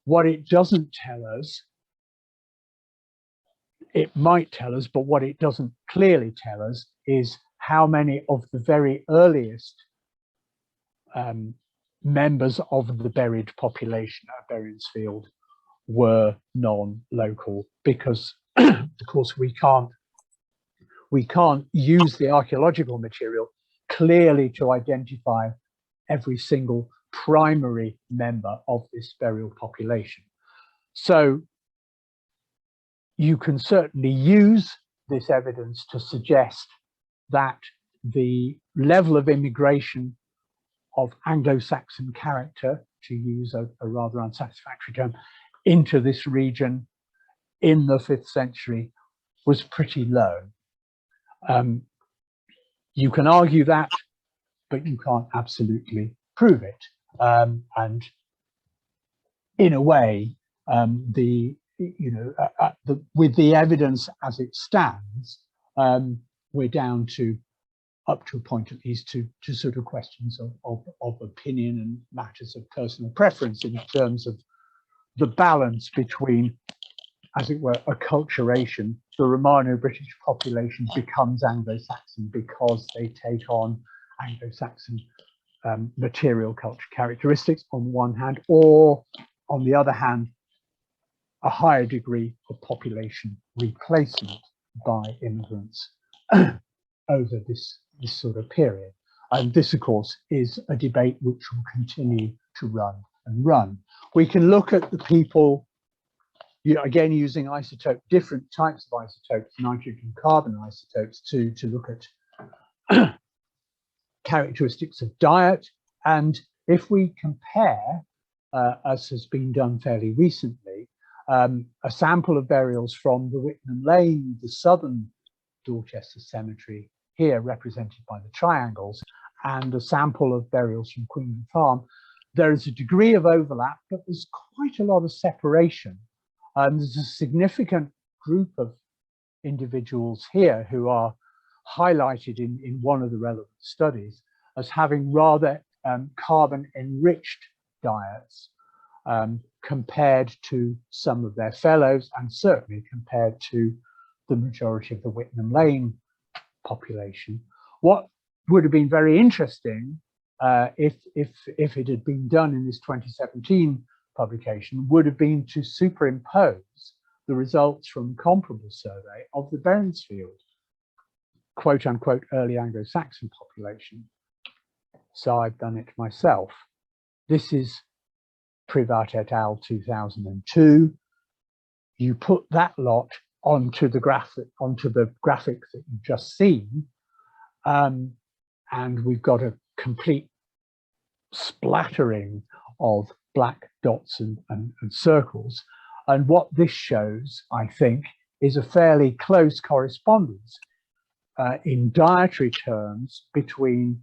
What it doesn't tell us, it might tell us, but what it doesn't clearly tell us is how many of the very earliest members of the buried population at Berensfield were non-local, because of course we can't use the archaeological material clearly to identify every single primary member of this burial population. So you can certainly use this evidence to suggest that the level of immigration of Anglo-Saxon character, to use a rather unsatisfactory term, into this region in the 5th century was pretty low. You can argue that, but you can't absolutely prove it. And in a way, with the evidence as it stands, we're down to, up to a point at least, to sort of questions of opinion and matters of personal preference in terms of the balance between, as it were, acculturation. The Romano-British population becomes Anglo-Saxon because they take on Anglo-Saxon material culture characteristics on the one hand, or on the other hand, a higher degree of population replacement by immigrants over this sort of period. And this, of course, is a debate which will continue run and run. We can look at the people, again using different types of isotopes, nitrogen carbon isotopes, to look at characteristics of diet. And if we compare, as has been done fairly recently, a sample of burials from the Whitnam Lane, the southern Dorchester cemetery, here represented by the triangles, and a sample of burials from Queen Farm, there is a degree of overlap, but there's quite a lot of separation. There's a significant group of individuals here who are highlighted in one of the relevant studies as having rather carbon-enriched diets compared to some of their fellows, and certainly compared to the majority of the Whitnam Lane population. What would have been very interesting if it had been done in this 2017 publication would have been to superimpose the results from comparable survey of the Berensfield, quote unquote, early Anglo-Saxon population. So I've done it myself. This is Privat et al. 2002. You put that lot onto the graphics that you've just seen, and we've got a complete splattering of black dots and circles. And what this shows, I think, is a fairly close correspondence in dietary terms between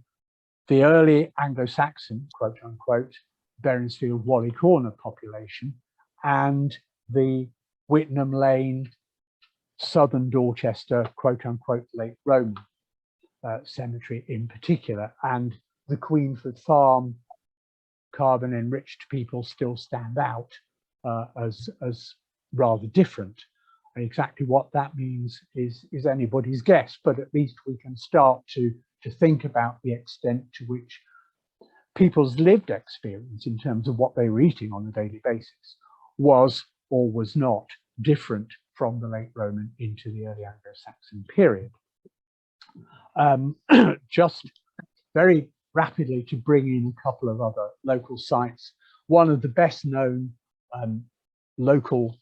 the early Anglo-Saxon, quote unquote, Berensfield Whalley Corner population and the Whitnam Lane, southern Dorchester, quote unquote, late Roman cemetery in particular. And the Queenford Farm carbon enriched people still stand out as rather different. And exactly what that means is anybody's guess, but at least we can start to think about the extent to which people's lived experience in terms of what they were eating on a daily basis was or was not different from the late Roman into the early Anglo-Saxon period. Just very rapidly to bring in a couple of other local sites. One of the best known local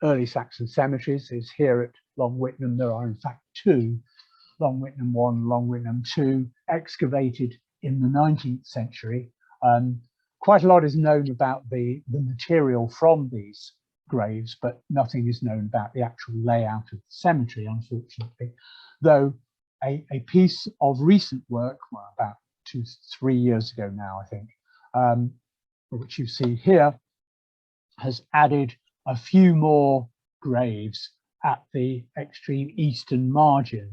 early Saxon cemeteries is here at Long Whitnam. There are in fact two, Long Whitnam 1, Long Whitnam 2, excavated in the 19th century. Quite a lot is known about the material from these graves, but nothing is known about the actual layout of the cemetery, unfortunately. Though a piece of recent work, well, about 2-3 years ago now, I think, which you see here, has added a few more graves at the extreme eastern margin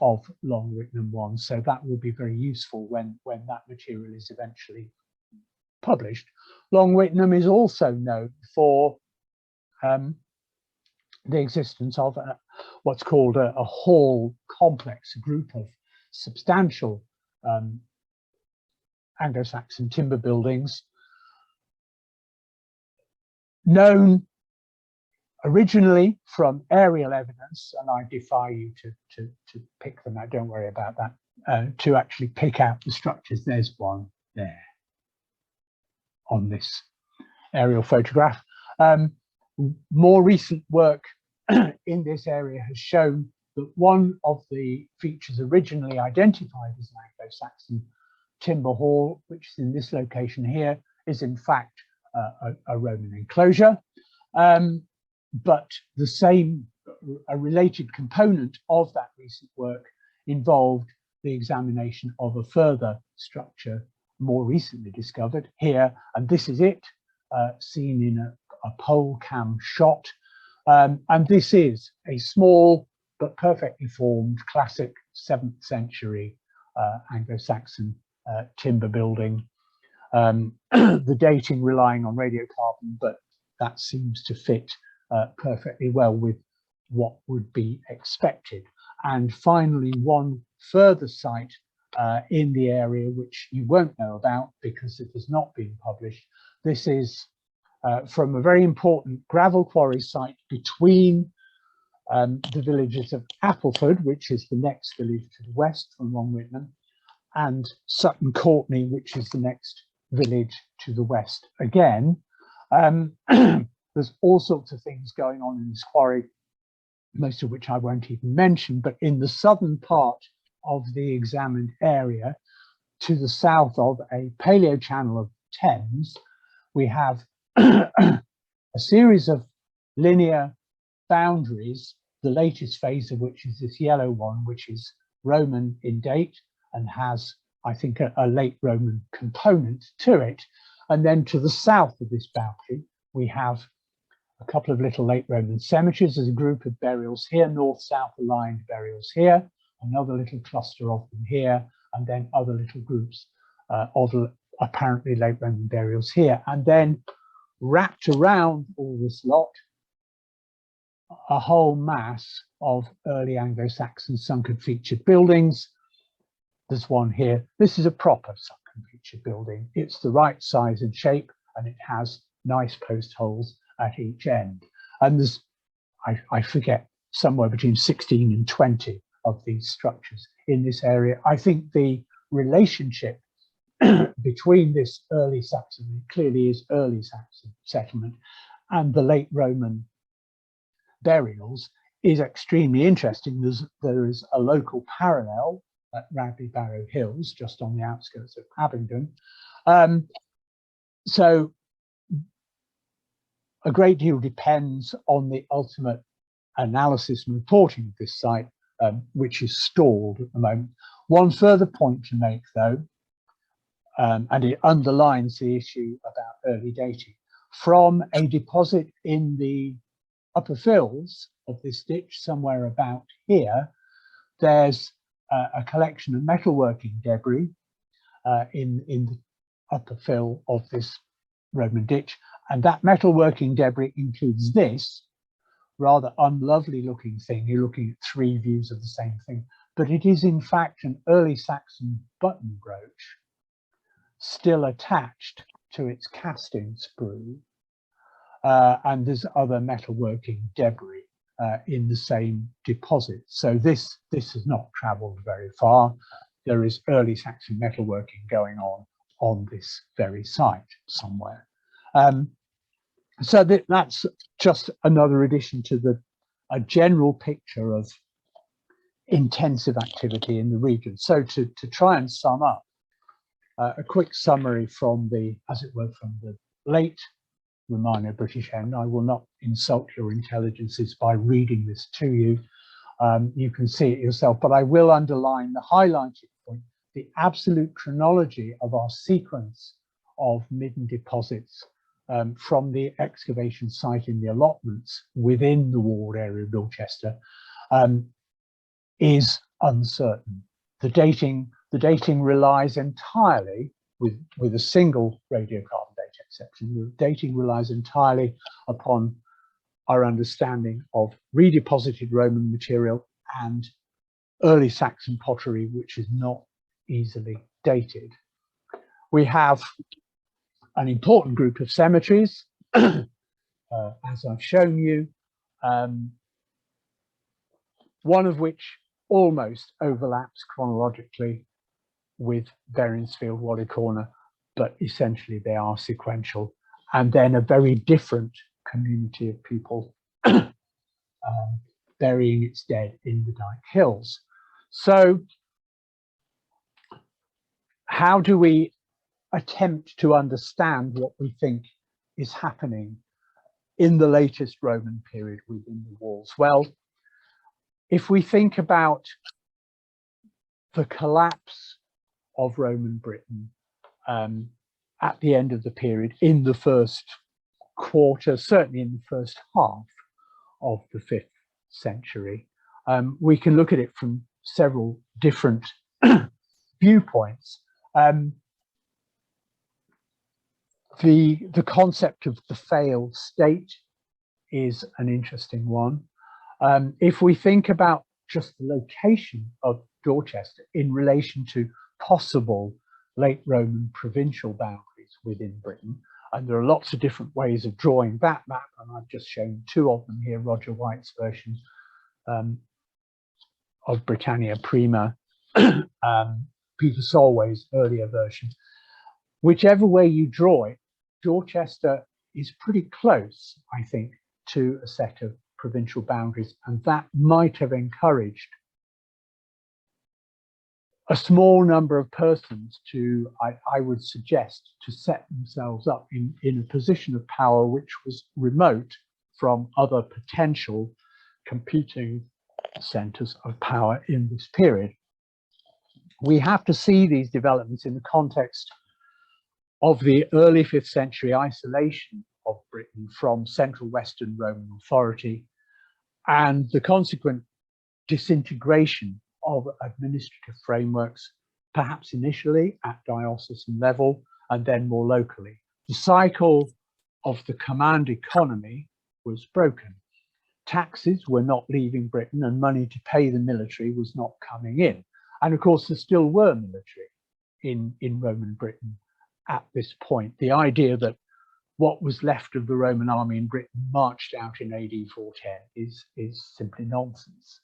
of Long Whitnam 1. So that will be very useful when that material is eventually published. Long Whitnam is also known for the existence of what's called a hall complex, a group of substantial Anglo-Saxon timber buildings, known originally from aerial evidence, and I defy you to pick them out, don't worry about that, to actually pick out the structures. There's one there on this aerial photograph. More recent work in this area has shown that one of the features originally identified as an Anglo-Saxon timber hall, which is in this location here, is in fact a Roman enclosure. But a related component of that recent work involved the examination of a further structure more recently discovered here, and this is it, seen in a pole cam shot. And this is a small but perfectly formed classic 7th century Anglo-Saxon timber building. The dating relying on radiocarbon, but that seems to fit perfectly well with what would be expected. And finally, one further site in the area which you won't know about because it has not been published. This is from a very important gravel quarry site between the villages of Appleford, which is the next village to the west from Long Whitnam, and Sutton Courtenay, which is the next village to the west again. There's all sorts of things going on in this quarry, most of which I won't even mention, but in the southern part of the examined area, to the south of a paleo channel of Thames, we have a series of linear boundaries, the latest phase of which is this yellow one, which is Roman in date and has, I think, a late Roman component to it. And then to the south of this boundary, we have a couple of little late Roman cemeteries. There's a group of burials here, north-south aligned burials here, another little cluster of them here, and then other little groups of apparently late Roman burials here. And then wrapped around all this lot, a whole mass of early Anglo-Saxon sunken featured buildings. There's one here. This is a proper sunken featured building. It's the right size and shape, and it has nice post holes at each end. And there's, I forget, somewhere between 16 and 20 of these structures in this area. I think the relationship between this early Saxon, it clearly is early Saxon settlement, and the late Roman burials is extremely interesting. There is a local parallel at Radley Barrow Hills, just on the outskirts of Abingdon. So a great deal depends on the ultimate analysis and reporting of this site, which is stalled at the moment. One further point to make, though, and it underlines the issue about early dating. From a deposit in the upper fills of this ditch, somewhere about here, there's a collection of metalworking debris in the upper fill of this Roman ditch. And that metalworking debris includes this rather unlovely looking thing. You're looking at three views of the same thing, but it is in fact an early Saxon button brooch still attached to its casting sprue. And there's other metalworking debris in the same deposit. So this has not travelled very far. There is early Saxon metalworking going on this very site somewhere. So that's just another addition to a general picture of intensive activity in the region. So to try and sum up, a quick summary from the, as it were, from the late Romano-British end. I will not insult your intelligences by reading this to you. You can see it yourself, but I will underline the highlighted point, the absolute chronology of our sequence of midden deposits from the excavation site in the allotments within the walled area of Dorchester is uncertain. The dating relies entirely, with a single radiocarbon date exception, the dating relies entirely upon our understanding of redeposited Roman material and early Saxon pottery, which is not easily dated. We have an important group of cemeteries, as I've shown you, one of which almost overlaps chronologically with Berensfield, Wally Corner, but essentially they are sequential, and then a very different community of people burying its dead in the Dyke Hills. So how do we attempt to understand what we think is happening in the latest Roman period within the walls? Well, if we think about the collapse of Roman Britain at the end of the period, in the first quarter, certainly in the first half of the 5th century, we can look at it from several different viewpoints. The concept of the failed state is an interesting one. If we think about just the location of Dorchester in relation to possible late Roman provincial boundaries within Britain, and there are lots of different ways of drawing that map, and I've just shown two of them here, Roger White's version of Britannia Prima, Peter Solway's earlier version. whichever way you draw it, Dorchester is pretty close, I think, to a set of provincial boundaries, and that might have encouraged a small number of persons to, I would suggest, to set themselves up in a position of power which was remote from other potential competing centres of power in this period. We have to see these developments in the context of the early 5th century isolation of Britain from Central Western Roman authority and the consequent disintegration of administrative frameworks, perhaps initially at diocesan level and then more locally. The cycle of the command economy was broken. Taxes were not leaving Britain and money to pay the military was not coming in. And of course, there still were military in Roman Britain at this point. The idea that what was left of the Roman army in Britain marched out in AD 410 is simply nonsense.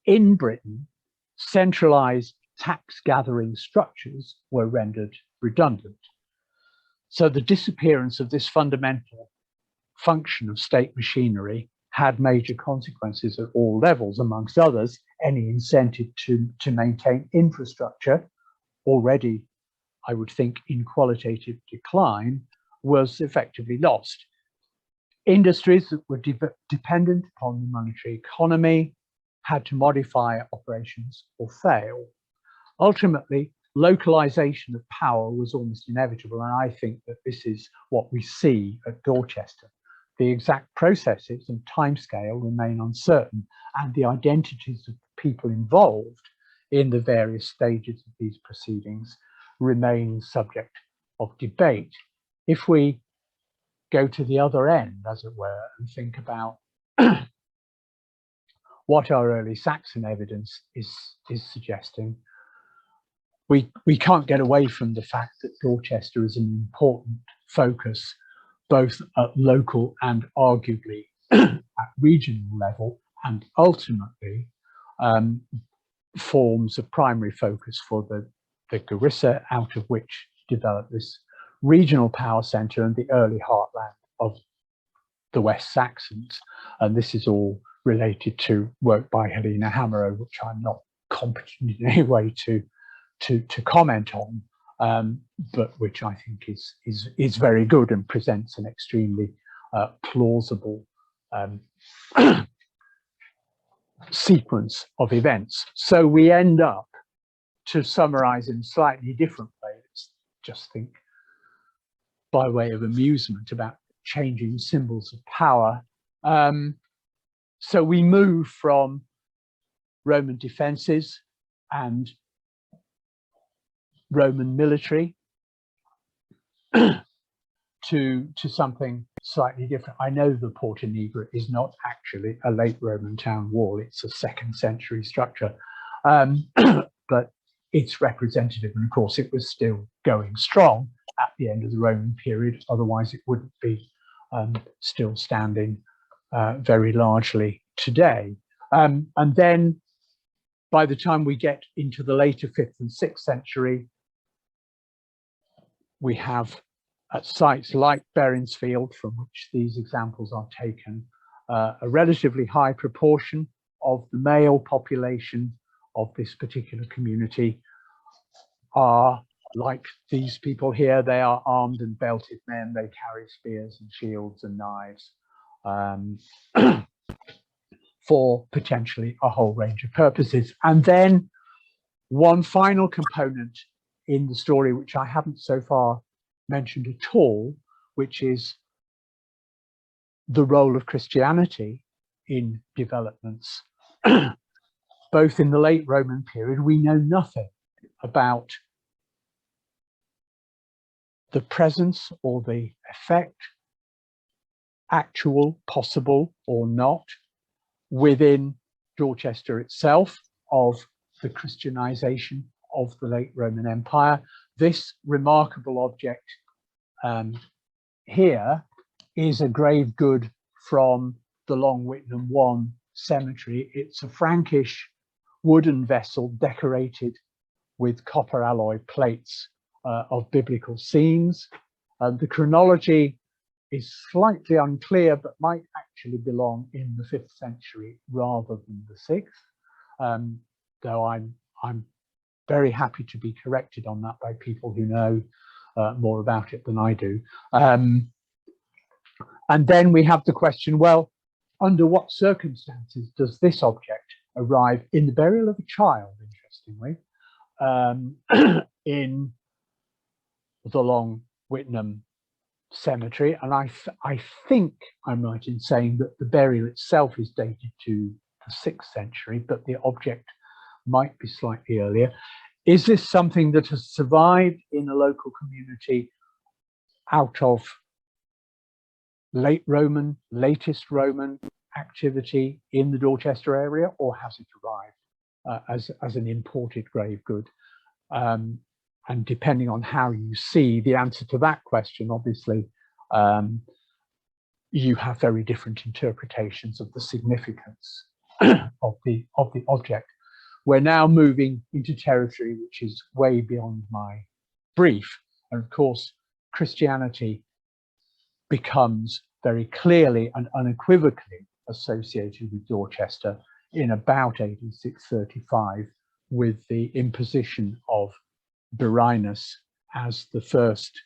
In Britain, centralized tax gathering structures were rendered redundant. So the disappearance of this fundamental function of state machinery had major consequences at all levels. Amongst others, any incentive to maintain infrastructure, already, I would think, in qualitative decline, was effectively lost. Industries that were dependent upon the monetary economy had to modify operations or fail. Ultimately, localization of power was almost inevitable, and I think that this is what we see at Dorchester. The exact processes and timescale remain uncertain, and the identities of the people involved in the various stages of these proceedings remain subject of debate. If we go to the other end, as it were, and think about what our early Saxon evidence is suggesting, we can't get away from the fact that Dorchester is an important focus, both at local and arguably at regional level, and ultimately forms a primary focus for the Garissa, out of which developed this regional power centre and the early heartland of the West Saxons. And this is all related to work by Helena Hamerow, which I'm not competent in any way to comment on, but which I think is very good and presents an extremely plausible sequence of events. So we end up, to summarize in a slightly different way, let's just think by way of amusement about changing symbols of power. So we move from Roman defenses and Roman military to something slightly different. I know the Porta Nigra is not actually a late Roman town wall, it's a 2nd century structure, but it's representative, and of course it was still going strong at the end of the Roman period, otherwise it wouldn't be still standing very largely today. And then by the time we get into the later 5th and 6th century, we have at sites like Berensfield, from which these examples are taken, a relatively high proportion of the male population of this particular community are like these people here. They are armed and belted men. They carry spears and shields and knives for potentially a whole range of purposes. And then one final component in the story, which I haven't so far mentioned at all, which is the role of Christianity in developments. Both in the late Roman period, we know nothing about the presence or the effect, actual, possible or not, within Dorchester itself of the Christianization of the late Roman Empire. This remarkable object here is a grave good from the Long Whitnam 1 cemetery. It's a Frankish wooden vessel decorated with copper alloy plates of biblical scenes. The chronology is slightly unclear, but might actually belong in the 5th century rather than the 6th, though I'm very happy to be corrected on that by people who know more about it than I do. And then we have the question, well, under what circumstances does this object arrive in the burial of a child, interestingly, in the Long Whitnam cemetery? And I think I'm right in saying that the burial itself is dated to the 6th century, but the object might be slightly earlier. Is this something that has survived in a local community out of late Roman, latest Roman activity in the Dorchester area, or has it arrived as an imported grave good? And depending on how you see the answer to that question, obviously, you have very different interpretations of the significance of the object. We're now moving into territory which is way beyond my brief. And of course, Christianity becomes very clearly and unequivocally associated with Dorchester in about AD 635 with the imposition of Birinus as the first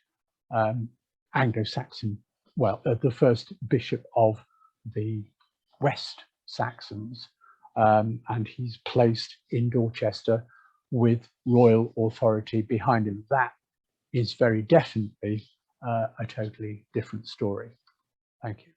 Anglo-Saxon, well, the first bishop of the West Saxons. And he's placed in Dorchester with royal authority behind him. That is very definitely a totally different story. Thank you.